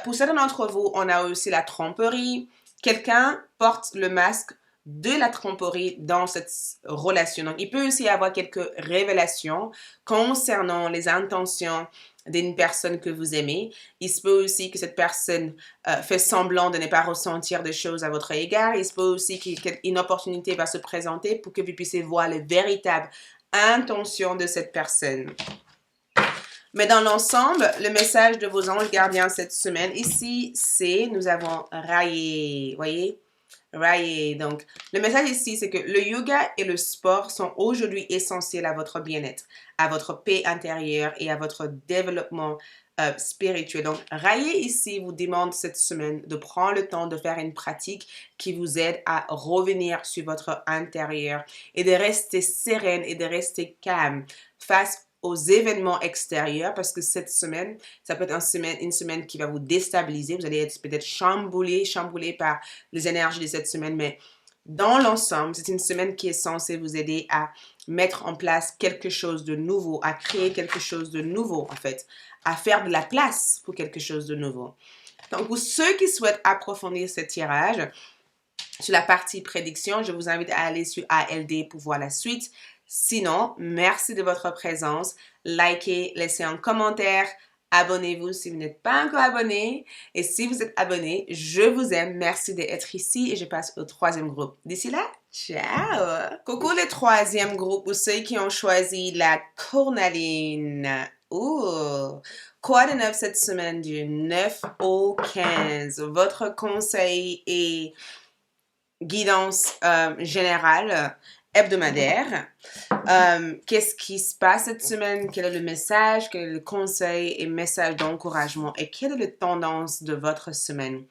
Pour certains d'entre vous, on a aussi la tromperie. Quelqu'un porte le masque de la tromperie dans cette relation. Donc, il peut aussi y avoir quelques révélations concernant les intentions d'une personne que vous aimez. Il se peut aussi que cette personne fait semblant de ne pas ressentir des choses à votre égard. Il se peut aussi qu'une opportunité va se présenter pour que vous puissiez voir les véritables intentions de cette personne. Mais dans l'ensemble, le message de vos anges gardiens cette semaine, ici, c'est, nous avons raillé, voyez? Right. Donc, le message ici, c'est que le yoga et le sport sont aujourd'hui essentiels à votre bien-être, à votre paix intérieure et à votre développement spirituel. Donc, Raye ici vous demande cette semaine de prendre le temps de faire une pratique qui vous aide à revenir sur votre intérieur et de rester sereine et de rester calme face aux événements extérieurs parce que cette semaine, ça peut être une semaine qui va vous déstabiliser. Vous allez être peut-être chamboulé par les énergies de cette semaine, mais dans l'ensemble, c'est une semaine qui est censée vous aider à mettre en place quelque chose de nouveau, à créer quelque chose de nouveau en fait, à faire de la place pour quelque chose de nouveau. Donc, pour ceux qui souhaitent approfondir ce tirage, sur la partie prédiction, je vous invite à aller sur ALD pour voir la suite. Sinon, merci de votre présence. Likez, laissez un commentaire. Abonnez-vous si vous n'êtes pas encore abonné. Et si vous êtes abonné, je vous aime. Merci d'être ici et je passe au troisième groupe. D'ici là, ciao! Coucou le troisième groupe ou ceux qui ont choisi la cornaline. Ouh! Quoi de neuf cette semaine du 9 au 15? Votre conseil est guidance générale hebdomadaire. Qu'est-ce qui se passe cette semaine? Quel est le message? Quel est le conseil et message d'encouragement? Et quelle est la tendance de votre semaine?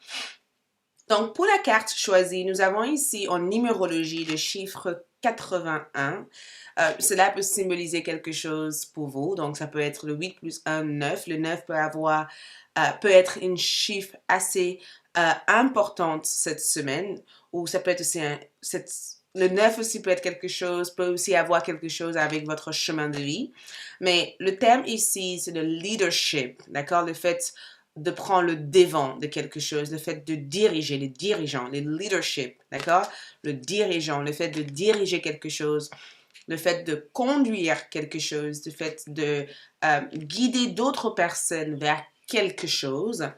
Donc, pour la carte choisie, nous avons ici en numérologie le chiffre 81. Cela peut symboliser quelque chose pour vous. Donc, ça peut être le 8 plus 1, 9. Le 9 peut être une chiffre assez importante cette semaine. Ou ça peut être aussi le 9 aussi peut être quelque chose, peut aussi avoir quelque chose avec votre chemin de vie. Mais le thème ici, c'est le leadership, d'accord? Le fait de prendre le devant de quelque chose, le fait de diriger, les dirigeants, les leadership, d'accord? Le dirigeant, le fait de diriger quelque chose, le fait de conduire quelque chose, le fait de guider d'autres personnes vers quelque chose,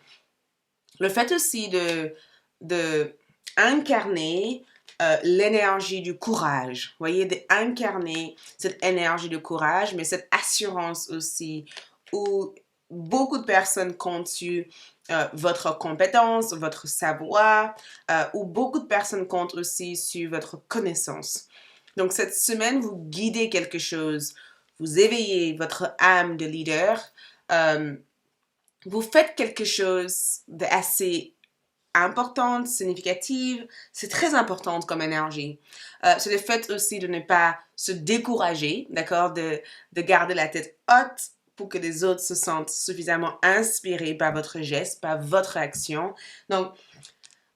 le fait aussi de incarner l'énergie du courage. Vous voyez, d'incarner cette énergie de courage, mais cette assurance aussi où beaucoup de personnes comptent sur votre compétence, votre savoir, où beaucoup de personnes comptent aussi sur votre connaissance. Donc, cette semaine, vous guidez quelque chose, vous éveillez votre âme de leader, vous faites quelque chose d'assez importante, significative, c'est très important comme énergie. C'est le fait aussi de ne pas se décourager, d'accord, de garder la tête haute pour que les autres se sentent suffisamment inspirés par votre geste, par votre action. Donc,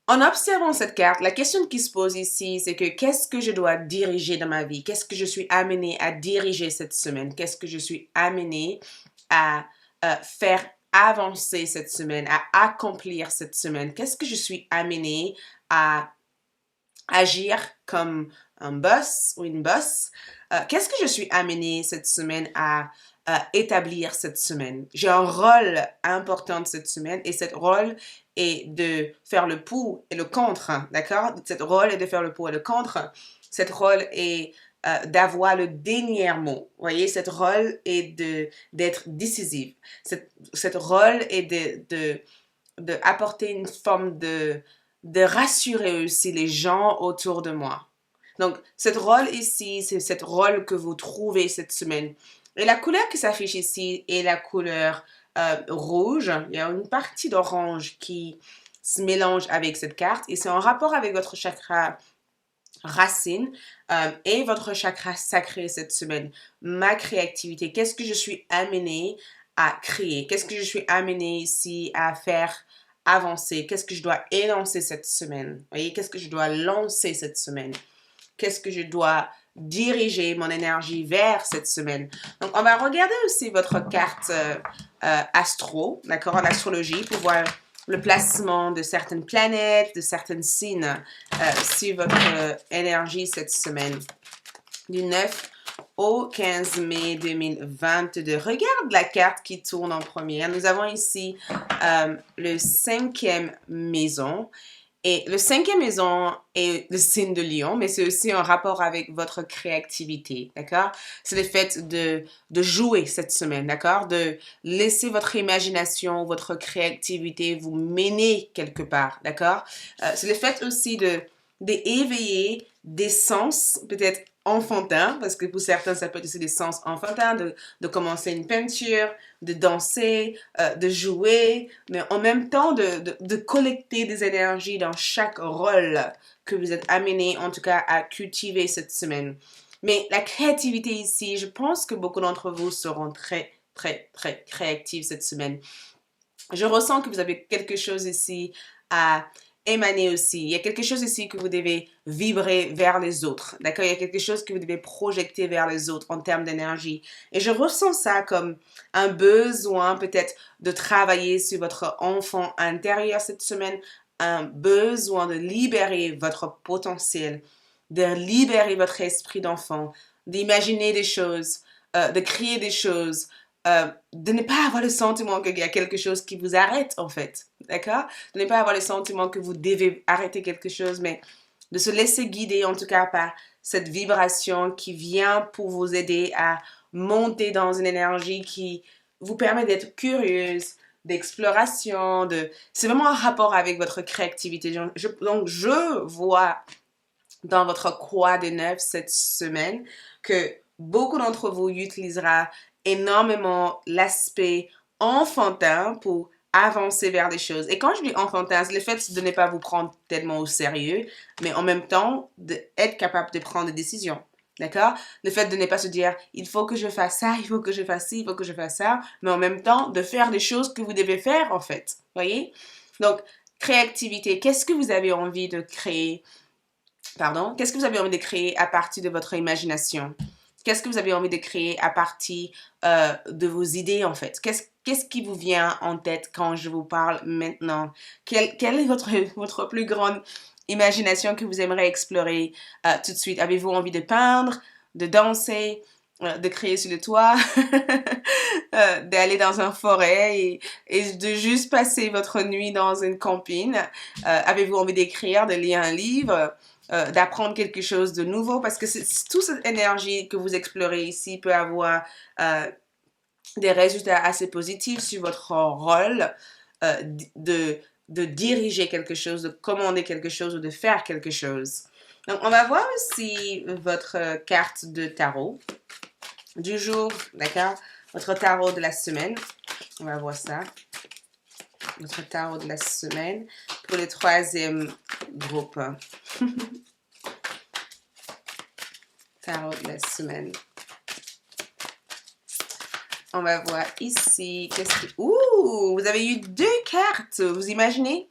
en observant cette carte, la question qui se pose ici, c'est que qu'est-ce que je dois diriger dans ma vie? Qu'est-ce que je suis amené à diriger cette semaine? Qu'est-ce que je suis amené à faire avancer cette semaine, à accomplir cette semaine? Qu'est-ce que je suis amené à agir comme un boss ou une boss? Qu'est-ce que je suis amené cette semaine à établir cette semaine? J'ai un rôle important cette semaine et ce rôle est de faire le pour et le contre, d'accord? Ce rôle est de faire le pour et le contre. Ce rôle est d'avoir le dernier mot. Vous voyez, ce rôle est d'être décisif. Ce rôle est de apporter une forme de rassurer aussi les gens autour de moi. Donc, ce rôle ici, c'est ce rôle que vous trouvez cette semaine. Et la couleur qui s'affiche ici est la couleur rouge. Il y a une partie d'orange qui se mélange avec cette carte et c'est en rapport avec votre chakra racine et votre chakra sacré cette semaine. Ma créativité, qu'est-ce que je suis amenée à créer? Qu'est-ce que je suis amenée ici à faire avancer? Qu'est-ce que je dois élancer cette semaine? Vous voyez, qu'est-ce que je dois lancer cette semaine? Qu'est-ce que je dois diriger mon énergie vers cette semaine? Donc, on va regarder aussi votre carte astro, d'accord, en astrologie, pour voir le placement de certaines planètes, de certains signes sur votre énergie cette semaine. Du 9 au 15 mai 2022. Regarde la carte qui tourne en première. Nous avons ici le 5e maison. Et le 5e maison est le signe de Lion, mais c'est aussi en rapport avec votre créativité, d'accord? C'est le fait de jouer cette semaine, d'accord? De laisser votre imagination, votre créativité vous mener quelque part, d'accord? C'est le fait aussi d'éveiller des sens, peut-être enfantins, parce que pour certains, ça peut être aussi des sens enfantins, de commencer une peinture, de danser, de jouer, mais en même temps de collecter des énergies dans chaque rôle que vous êtes amené, en tout cas, à cultiver cette semaine. Mais la créativité ici, je pense que beaucoup d'entre vous seront très, très, très créatifs cette semaine. Je ressens que vous avez quelque chose ici à émaner aussi. Il y a quelque chose ici que vous devez vibrer vers les autres. D'accord? Il y a quelque chose que vous devez projeter vers les autres en termes d'énergie. Et je ressens ça comme un besoin peut-être de travailler sur votre enfant intérieur cette semaine, un besoin de libérer votre potentiel, de libérer votre esprit d'enfant, d'imaginer des choses, de créer des choses, de ne pas avoir le sentiment qu'il y a quelque chose qui vous arrête en fait, d'accord? De ne pas avoir le sentiment que vous devez arrêter quelque chose, mais de se laisser guider en tout cas par cette vibration qui vient pour vous aider à monter dans une énergie qui vous permet d'être curieuse, d'exploration, c'est vraiment un rapport avec votre créativité. Donc je vois dans votre croix des 9 cette semaine que beaucoup d'entre vous utilisera énormément l'aspect enfantin pour avancer vers des choses. Et quand je dis enfantin, c'est le fait de ne pas vous prendre tellement au sérieux, mais en même temps, d'être capable de prendre des décisions. D'accord? Le fait de ne pas se dire, il faut que je fasse ça, il faut que je fasse ci, il faut que je fasse ça, mais en même temps, de faire des choses que vous devez faire, en fait. Voyez? Donc, créativité, qu'est-ce que vous avez envie de créer? Pardon? Qu'est-ce que vous avez envie de créer à partir de votre imagination? Qu'est-ce que vous avez envie de créer à partir de vos idées, en fait? Qu'est-ce qui vous vient en tête quand je vous parle maintenant? Quelle est votre plus grande imagination que vous aimeriez explorer tout de suite? Avez-vous envie de peindre, de danser, de créer sur le toit, d'aller dans une forêt et de juste passer votre nuit dans une campine? Avez-vous envie d'écrire, de lire un livre? D'apprendre quelque chose de nouveau parce que toute cette énergie que vous explorez ici peut avoir des résultats assez positifs sur votre rôle de diriger quelque chose, de commander quelque chose ou de faire quelque chose. Donc, on va voir aussi votre carte de tarot du jour, d'accord? Votre tarot de la semaine. On va voir ça. Notre tarot de la semaine pour le troisième groupe. Tarot de la semaine. On va voir ici. Ouh, vous avez eu 2 cartes. Vous imaginez?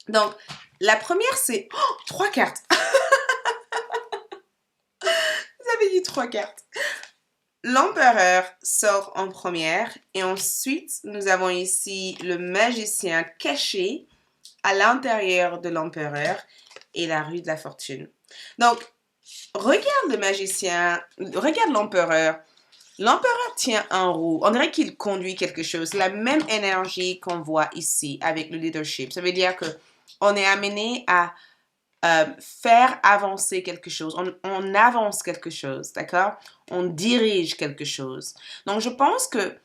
Donc, la première, c'est 3 cartes. Vous avez eu 3 cartes. L'empereur sort en première et ensuite, nous avons ici le magicien caché à l'intérieur de l'empereur et la rue de la fortune. Donc, regarde le magicien, regarde l'empereur. L'empereur tient un roue. On dirait qu'il conduit quelque chose. La même énergie qu'on voit ici avec le leadership. Ça veut dire que on est amené à faire avancer quelque chose. On avance quelque chose, d'accord? On dirige quelque chose. Donc, je pense que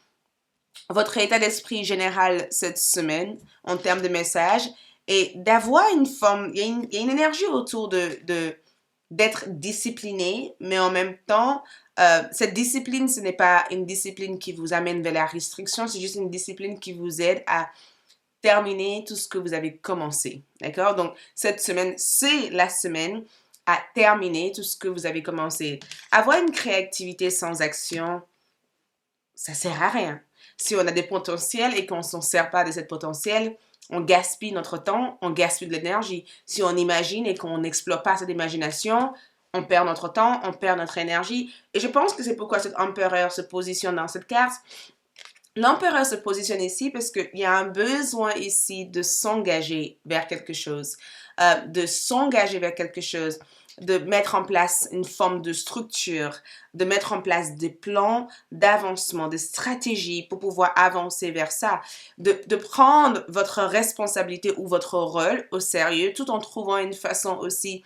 votre état d'esprit général cette semaine, en termes de message, est d'avoir une forme, il y a une énergie autour d'être discipliné, mais en même temps, cette discipline, ce n'est pas une discipline qui vous amène vers la restriction, c'est juste une discipline qui vous aide à terminer tout ce que vous avez commencé. D'accord? Donc, cette semaine, c'est la semaine à terminer tout ce que vous avez commencé. Avoir une créativité sans action, ça sert à rien. Si on a des potentiels et qu'on ne s'en sert pas de cette potentiel, on gaspille notre temps, on gaspille de l'énergie. Si on imagine et qu'on n'explore pas cette imagination, on perd notre temps, on perd notre énergie. Et je pense que c'est pourquoi cet empereur se positionne dans cette carte. L'empereur se positionne ici parce qu'il y a un besoin ici de s'engager vers quelque chose, de mettre en place une forme de structure, de mettre en place des plans d'avancement, des stratégies pour pouvoir avancer vers ça, de prendre votre responsabilité ou votre rôle au sérieux tout en trouvant une façon aussi,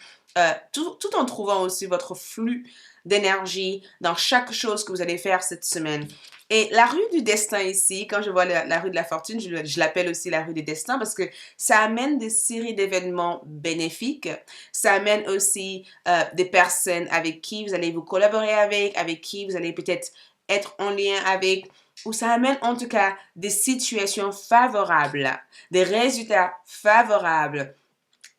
tout en trouvant aussi votre flux d'énergie dans chaque chose que vous allez faire cette semaine. Et la rue du destin ici, quand je vois la rue de la fortune, je l'appelle aussi la rue des destins parce que ça amène des séries d'événements bénéfiques. Ça amène aussi des personnes avec qui vous allez vous collaborer avec qui vous allez peut-être être en lien avec, ou ça amène en tout cas des situations favorables, des résultats favorables.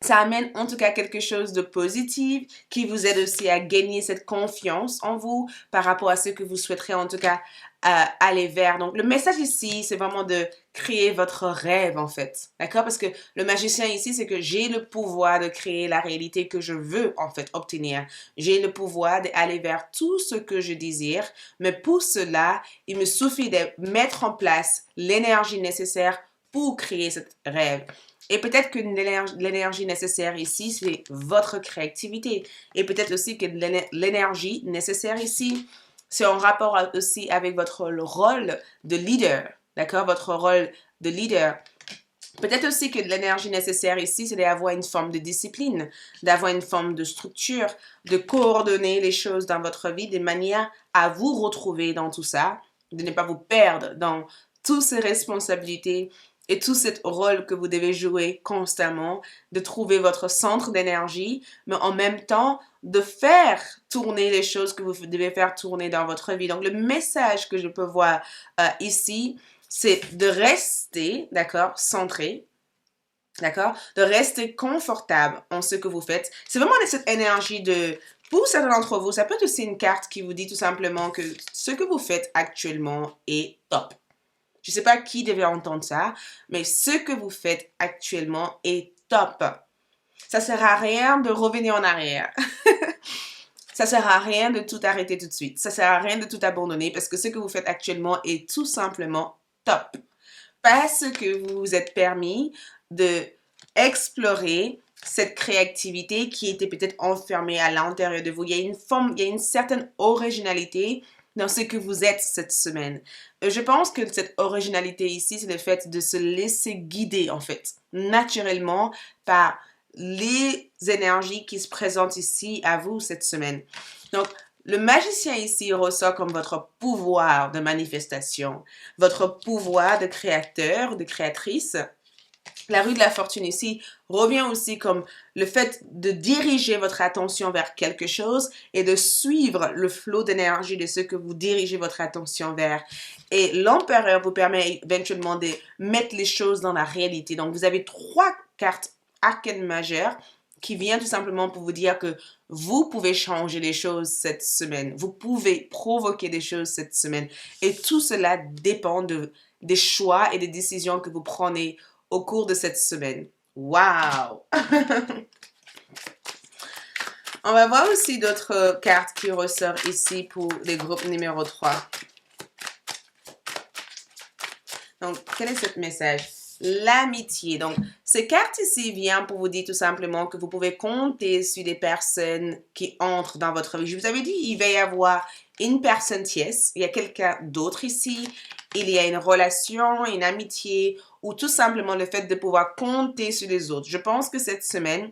Ça amène en tout cas quelque chose de positif qui vous aide aussi à gagner cette confiance en vous par rapport à ce que vous souhaiterez en tout cas aller vers. Donc, le message ici, c'est vraiment de créer votre rêve en fait. D'accord? Parce que le magicien ici, c'est que j'ai le pouvoir de créer la réalité que je veux en fait obtenir. J'ai le pouvoir d'aller vers tout ce que je désire. Mais pour cela, il me suffit de mettre en place l'énergie nécessaire pour créer ce rêve. Et peut-être que l'énergie nécessaire ici, c'est votre créativité. Et peut-être aussi que l'énergie nécessaire ici, c'est en rapport aussi avec votre rôle de leader. D'accord? Votre rôle de leader. Peut-être aussi que l'énergie nécessaire ici, c'est d'avoir une forme de discipline, d'avoir une forme de structure, de coordonner les choses dans votre vie de manière à vous retrouver dans tout ça, de ne pas vous perdre dans toutes ces responsabilités et tout ce rôle que vous devez jouer constamment, de trouver votre centre d'énergie, mais en même temps, de faire tourner les choses que vous devez faire tourner dans votre vie. Donc, le message que je peux voir ici, c'est de rester, d'accord, centré, d'accord, de rester confortable en ce que vous faites. C'est vraiment cette énergie de, pour certains d'entre vous, ça peut être aussi une carte qui vous dit tout simplement que ce que vous faites actuellement est top. Je ne sais pas qui devait entendre ça, mais ce que vous faites actuellement est top. Ça ne sert à rien de revenir en arrière. Ça ne sert à rien de tout arrêter tout de suite. Ça ne sert à rien de tout abandonner parce que ce que vous faites actuellement est tout simplement top. Parce que vous vous êtes permis de explorer cette créativité qui était peut-être enfermée à l'intérieur de vous. Il y a une certaine originalité dans ce que vous êtes cette semaine. Je pense que cette originalité ici, c'est le fait de se laisser guider, en fait, naturellement par les énergies qui se présentent ici à vous cette semaine. Donc, le magicien ici ressort comme votre pouvoir de manifestation, votre pouvoir de créateur, de créatrice. La rue de la fortune ici revient aussi comme le fait de diriger votre attention vers quelque chose et de suivre le flot d'énergie de ce que vous dirigez votre attention vers. Et l'empereur vous permet éventuellement de mettre les choses dans la réalité. Donc, vous avez 3 cartes arcanes majeures qui viennent tout simplement pour vous dire que vous pouvez changer les choses cette semaine. Vous pouvez provoquer des choses cette semaine. Et tout cela dépend des choix et des décisions que vous prenez au cours de cette semaine. Wow! On va voir aussi d'autres cartes qui ressortent ici pour les groupes numéro 3. Donc, quel est ce message? L'amitié. Donc, ces cartes ici viennent pour vous dire tout simplement que vous pouvez compter sur des personnes qui entrent dans votre vie. Je vous avais dit, il va y avoir une personne tierce, il y a quelqu'un d'autre ici, il y a une relation, une amitié, ou tout simplement le fait de pouvoir compter sur les autres. Je pense que cette semaine,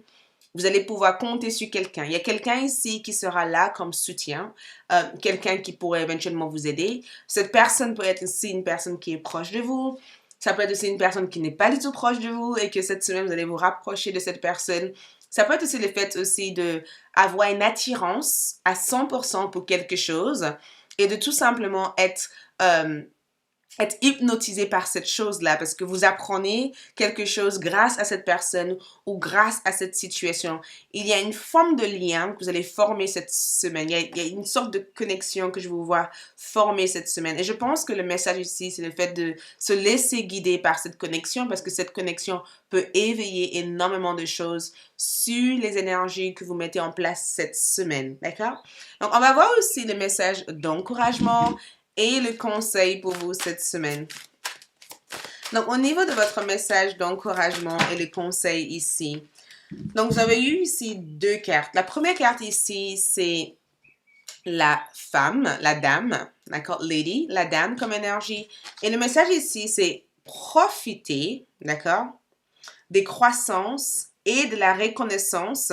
vous allez pouvoir compter sur quelqu'un. Il y a quelqu'un ici qui sera là comme soutien, quelqu'un qui pourrait éventuellement vous aider. Cette personne peut être aussi une personne qui est proche de vous. Ça peut être aussi une personne qui n'est pas du tout proche de vous et que cette semaine, vous allez vous rapprocher de cette personne. Ça peut être aussi le fait aussi d'avoir une attirance à 100% pour quelque chose et de tout simplement être hypnotisé par cette chose-là parce que vous apprenez quelque chose grâce à cette personne ou grâce à cette situation. Il y a une forme de lien que vous allez former cette semaine. Il y a une sorte de connexion que je vous vois former cette semaine. Et je pense que le message ici, c'est le fait de se laisser guider par cette connexion parce que cette connexion peut éveiller énormément de choses sur les énergies que vous mettez en place cette semaine. D'accord? Donc, on va voir aussi le message d'encouragement et le conseil pour vous cette semaine. Donc, au niveau de votre message d'encouragement et le conseil ici, donc vous avez eu ici 2 cartes. La première carte ici, c'est la femme, la dame, d'accord, lady, la dame comme énergie. Et le message ici, c'est profiter, d'accord, des croissances et de la reconnaissance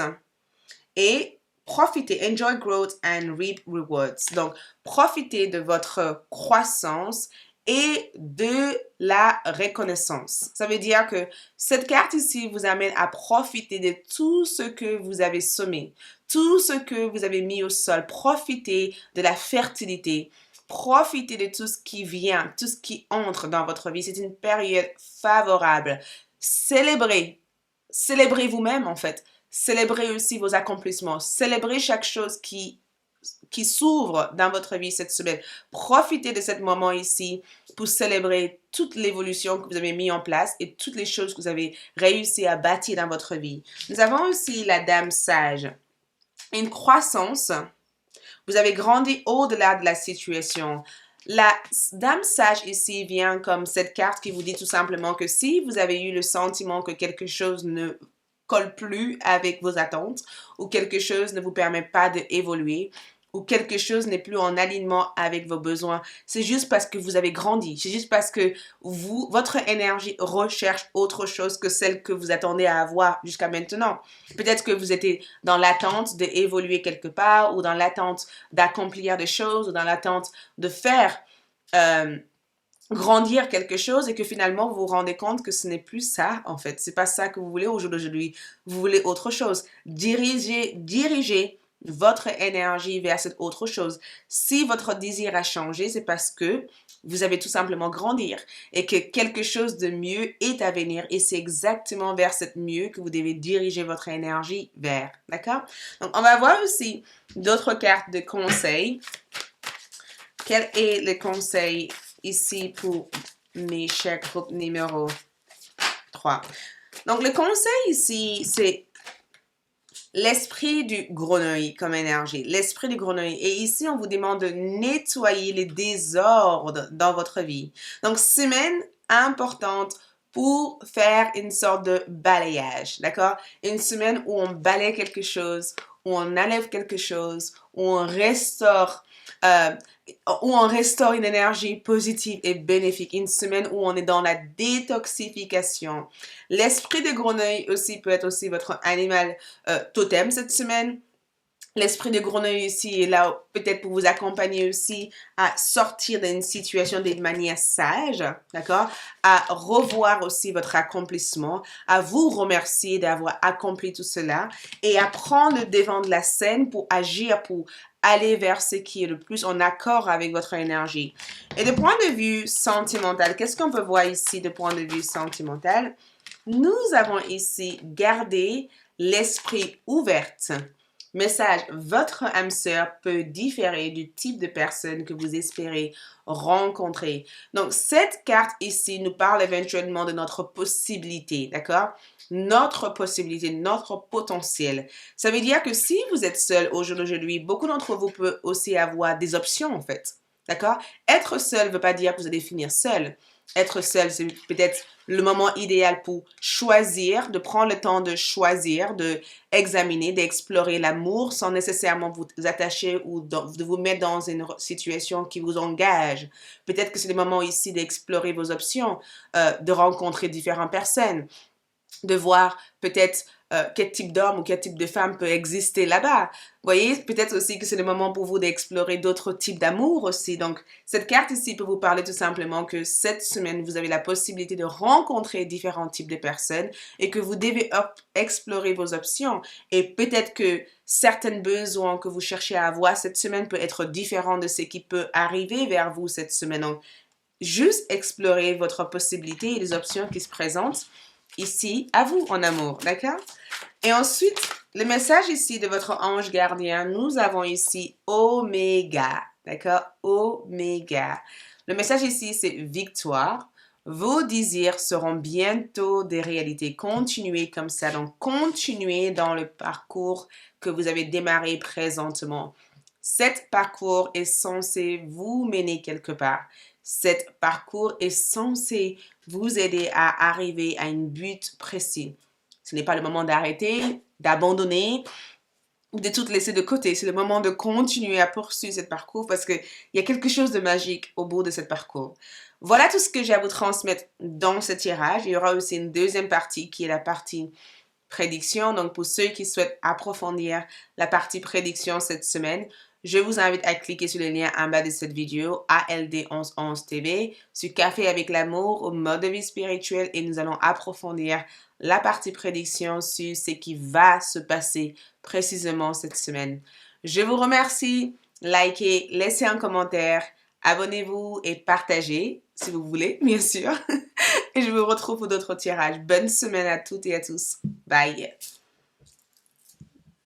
et profitez, enjoy growth and reap rewards. Donc, profitez de votre croissance et de la reconnaissance. Ça veut dire que cette carte ici vous amène à profiter de tout ce que vous avez semé, tout ce que vous avez mis au sol. Profitez de la fertilité. Profitez de tout ce qui vient, tout ce qui entre dans votre vie. C'est une période favorable. Célébrez. Célébrez vous-même en fait. Célébrez aussi vos accomplissements. Célébrez chaque chose qui s'ouvre dans votre vie cette semaine. Profitez de ce moment ici pour célébrer toute l'évolution que vous avez mis en place et toutes les choses que vous avez réussi à bâtir dans votre vie. Nous avons aussi la dame sage. Une croissance. Vous avez grandi au-delà de la situation. La dame sage ici vient comme cette carte qui vous dit tout simplement que si vous avez eu le sentiment que quelque chose ne colle plus avec vos attentes ou quelque chose ne vous permet pas d'évoluer ou quelque chose n'est plus en alignement avec vos besoins, c'est juste parce que vous avez grandi. C'est juste parce que votre énergie recherche autre chose que celle que vous attendez à avoir jusqu'à maintenant. Peut-être que vous étiez dans l'attente d'évoluer quelque part ou dans l'attente d'accomplir des choses ou dans l'attente de faire grandir quelque chose et que finalement vous vous rendez compte que ce n'est plus ça en fait. C'est pas ça que vous voulez au jour d'aujourd'hui. Vous voulez autre chose. Dirigez votre énergie vers cette autre chose. Si votre désir a changé, c'est parce que vous avez tout simplement grandir et que quelque chose de mieux est à venir et c'est exactement vers cette mieux que vous devez diriger votre énergie vers. D'accord? Donc, on va voir aussi d'autres cartes de conseils. Quel est le conseil ici pour mes chers groupes numéro 3? Donc, le conseil ici, c'est l'esprit du grenouille comme énergie, l'esprit du grenouille. Et ici, on vous demande de nettoyer les désordres dans votre vie. Donc, semaine importante pour faire une sorte de balayage, d'accord? Une semaine où on balaye quelque chose, où on enlève quelque chose, euh, où on restaure une énergie positive et bénéfique. Une semaine où on est dans la détoxification. L'esprit de grenouille aussi peut être aussi votre animal totem cette semaine. L'esprit de grenouille ici est là peut-être pour vous accompagner aussi à sortir d'une situation d'une manière sage, d'accord? À revoir aussi votre accomplissement, à vous remercier d'avoir accompli tout cela et à prendre le devant de la scène pour agir, pour aller vers ce qui est le plus en accord avec votre énergie. Et de point de vue sentimental, qu'est-ce qu'on peut voir ici de point de vue sentimental? Nous avons ici gardé l'esprit ouvert. Message, votre âme sœur peut différer du type de personne que vous espérez rencontrer. Donc, cette carte ici nous parle éventuellement de notre possibilité, d'accord? Notre possibilité, notre potentiel. Ça veut dire que si vous êtes seul au jour d'aujourd'hui, beaucoup d'entre vous peuvent aussi avoir des options en fait, d'accord? Être seul ne veut pas dire que vous allez finir seul. Être seul, c'est peut-être le moment idéal pour choisir, de prendre le temps de choisir, de examiner, d'explorer l'amour sans nécessairement vous attacher ou de vous mettre dans une situation qui vous engage. Peut-être que c'est le moment ici d'explorer vos options, de rencontrer différentes personnes, de voir peut-être quel type d'homme ou quel type de femme peut exister là-bas. Vous voyez, peut-être aussi que c'est le moment pour vous d'explorer d'autres types d'amour aussi. Donc, cette carte ici peut vous parler tout simplement que cette semaine, vous avez la possibilité de rencontrer différents types de personnes et que vous devez explorer vos options. Et peut-être que certains besoins que vous cherchez à avoir cette semaine peut être différents de ce qui peut arriver vers vous cette semaine. Donc, juste explorer votre possibilité et les options qui se présentent ici à vous en amour, d'accord? Et ensuite, le message ici de votre ange gardien, nous avons ici Oméga, d'accord? Oméga. Le message ici, c'est victoire. Vos désirs seront bientôt des réalités. Continuez comme ça, donc continuez dans le parcours que vous avez démarré présentement. Cet parcours est censé vous mener quelque part. Cet parcours est censé vous aider à arriver à un but précis. Ce n'est pas le moment d'arrêter, d'abandonner ou de tout laisser de côté. C'est le moment de continuer à poursuivre ce parcours parce qu'il y a quelque chose de magique au bout de ce parcours. Voilà tout ce que j'ai à vous transmettre dans ce tirage. Il y aura aussi une deuxième partie qui est la partie prédiction. Donc, pour ceux qui souhaitent approfondir la partie prédiction cette semaine, je vous invite à cliquer sur le lien en bas de cette vidéo, ALD1111 TV, sur Café avec l'amour au mode de vie spirituel et nous allons approfondir la partie prédiction sur ce qui va se passer précisément cette semaine. Je vous remercie. Likez, laissez un commentaire, abonnez-vous et partagez si vous voulez, bien sûr. Et je vous retrouve pour d'autres tirages. Bonne semaine à toutes et à tous. Bye.